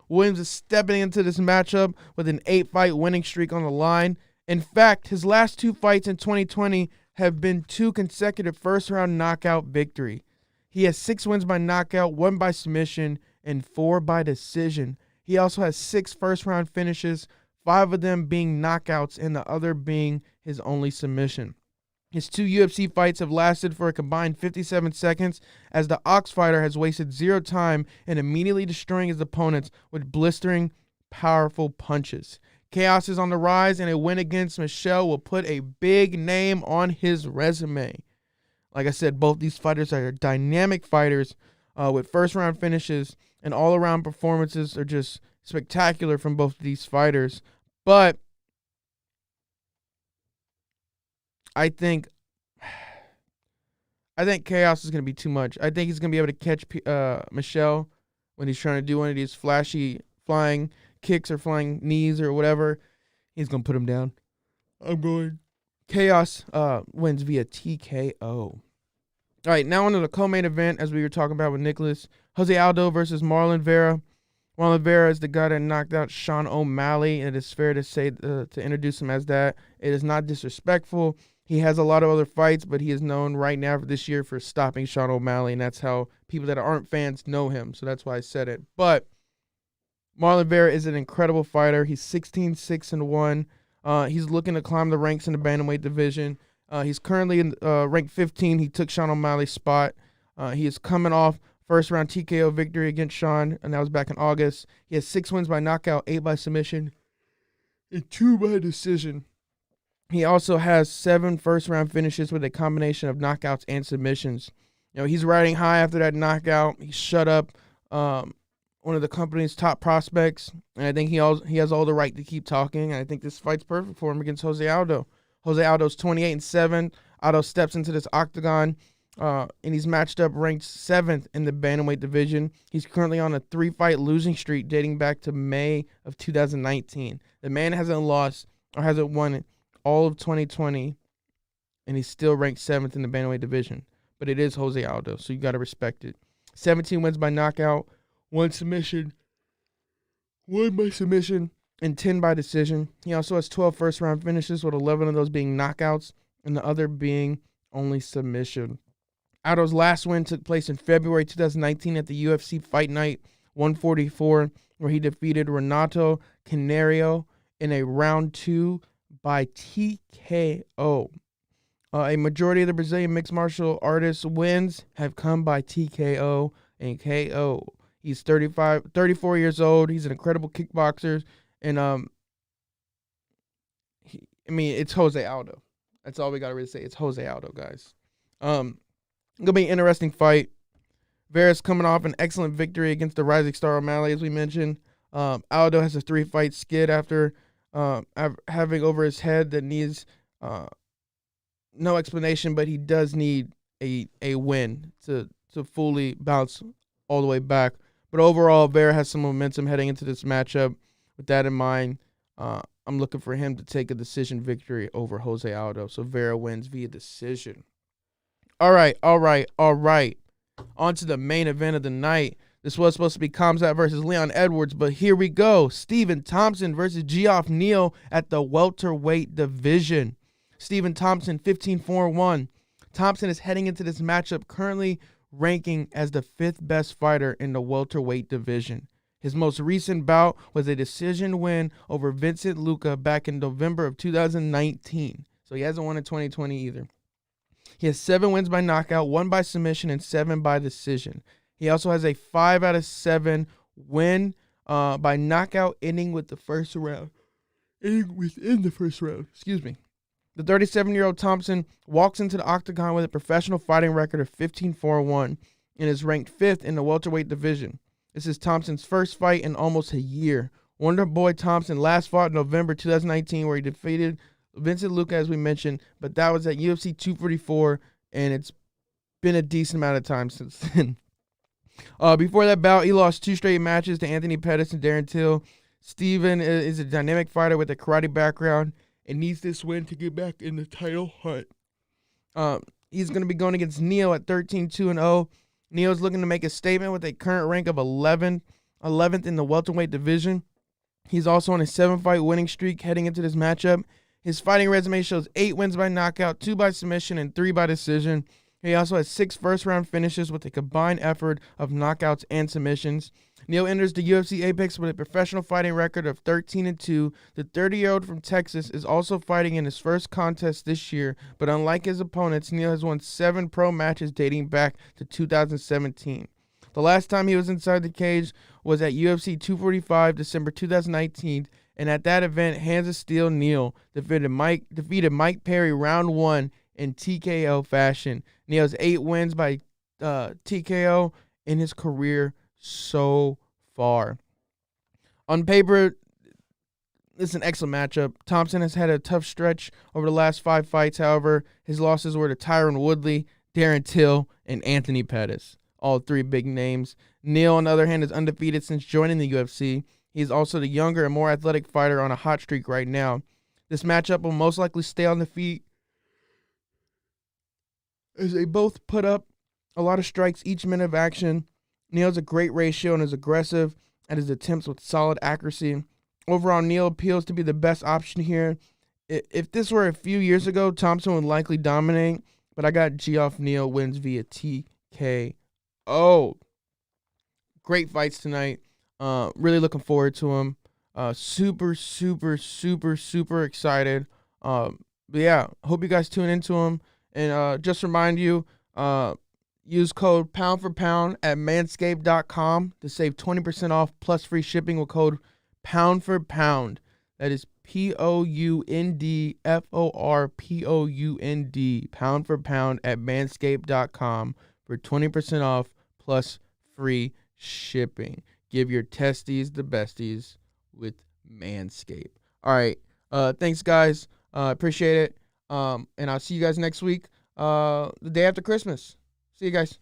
Williams is stepping into this matchup with an 8-fight winning streak on the line. In fact, his last 2 fights in 2020 have been 2 consecutive first-round knockout victory. He has 6 wins by knockout, 1 by submission, and 4 by decision. He also has 6 first-round finishes, 5 of them being knockouts and the other being his only submission. His 2 UFC fights have lasted for a combined 57 seconds, as the Ox fighter has wasted 0 time in immediately destroying his opponents with blistering, powerful punches. Chaos is on the rise, and a win against Michel will put a big name on his resume. Like I said, both these fighters are dynamic fighters with first-round finishes, and all-around performances are just spectacular from both of these fighters. But I think Chaos is going to be too much. I think he's going to be able to catch Michel when he's trying to do one of these flashy flying kicks or flying knees or whatever. He's going to put him down. I'm going. Chaos wins via TKO. All right, now on to the co-main event, as we were talking about with Nicholas. Jose Aldo versus Marlon Vera. Marlon Vera is the guy that knocked out Sean O'Malley. It is fair to say to introduce him as that. It is not disrespectful. He has a lot of other fights, but he is known right now for this year for stopping Sean O'Malley, and that's how people that aren't fans know him. So that's why I said it. But Marlon Vera is an incredible fighter. He's 16-6-1. He's looking to climb the ranks in the bantamweight division. He's currently in rank 15. He took Sean O'Malley's spot. He is coming off first-round TKO victory against Sean, and that was back in August. He has 6 wins by knockout, 8 by submission, and 2 by decision. He also has 7 first-round finishes with a combination of knockouts and submissions. He's riding high after that knockout. He shut up one of the company's top prospects, and I think he has all the right to keep talking. And I think this fight's perfect for him against Jose Aldo. Jose Aldo's 28-7. Aldo steps into this octagon, and he's matched up ranked 7th in the bantamweight division. He's currently on a 3-fight losing streak dating back to May of 2019. The man hasn't lost or hasn't won all of 2020, and he's still ranked 7th in the bantamweight division. But it is Jose Aldo, so you got to respect it. 17 wins by knockout, 1 by submission, and 10 by decision. He also has 12 first-round finishes, with 11 of those being knockouts, and the other being only submission. Aldo's last win took place in February 2019 at the UFC Fight Night 144, where he defeated Ronaldo Souza in a round 2 by TKO. A majority of the Brazilian mixed martial artists' wins have come by TKO and KO. He's 34 years old. He's an incredible kickboxer, and it's Jose Aldo. That's all we gotta really say. It's Jose Aldo, guys. Gonna be an interesting fight. Vera's coming off an excellent victory against the rising star O'Malley, as we mentioned. Aldo has a 3-fight skid after having over his head that needs no explanation, but he does need a win to fully bounce all the way back. But overall, Vera has some momentum heading into this matchup. With that in mind, I'm looking for him to take a decision victory over Jose Aldo. So Vera wins via decision. All right. On to the main event of the night. This was supposed to be Khamzat versus Leon Edwards, but here we go. Stephen Thompson versus Geoff Neal at the welterweight division. Stephen Thompson, 15-4-1. Thompson is heading into this matchup currently ranking as the 5th best fighter in the welterweight division. His most recent bout was a decision win over Vincent Luque back in November of 2019. So he hasn't won in 2020 either. He has 7 wins by knockout, 1 by submission, and 7 by decision. He also has a 5 out of 7 win by knockout, ending within the first round. Excuse me. The 37-year-old Thompson walks into the octagon with a professional fighting record of 15-4-1 and is ranked 5th in the welterweight division. This is Thompson's first fight in almost a year. Wonder Boy Thompson last fought in November 2019, where he defeated Vincent Luque, as we mentioned, but that was at UFC 244, and it's been a decent amount of time since then. Before that bout, he lost 2 straight matches to Anthony Pettis and Darren Till. Steven is a dynamic fighter with a karate background and needs this win to get back in the title hunt. He's going to be going against Neal at 13-2-0. Neal's looking to make a statement with a current rank of 11th in the welterweight division. He's also on a 7-fight winning streak heading into this matchup. His fighting resume shows 8 wins by knockout, 2 by submission, and 3 by decision. He also has 6 first-round finishes with a combined effort of knockouts and submissions. Neal enters the UFC Apex with a professional fighting record of 13-2. The 30-year-old from Texas is also fighting in his first contest this year, but unlike his opponents, Neal has won 7 pro matches dating back to 2017. The last time he was inside the cage was at UFC 245, December 2019, and at that event, Hands of Steel Neal defeated Mike Perry round 1 in TKO fashion. Neal has 8 wins by TKO in his career so far. On paper, this is an excellent matchup. Thompson has had a tough stretch over the last 5 fights. However, his losses were to Tyron Woodley, Darren Till, and Anthony Pettis. All 3 big names. Neal, on the other hand, is undefeated since joining the UFC. He is also the younger and more athletic fighter on a hot streak right now. This matchup will most likely stay on the feet, as they both put up a lot of strikes each minute of action. Neal has a great ratio and is aggressive at his attempts with solid accuracy. Overall, Neal appeals to be the best option here. If this were a few years ago, Thompson would likely dominate, but I got Geoff Neal wins via TKO. Great fights tonight. Really looking forward to them. Super excited. But yeah, hope you guys tune into them. And just remind you, use code pound4pound at manscaped.com to save 20% off plus free shipping with code pound4pound. That is POUNDFORPOUND, pound for pound at manscaped.com for 20% off plus free shipping. Give your testes the besties with Manscaped. All right. Thanks, guys. Appreciate it. And I'll see you guys next week, the day after Christmas. See you guys.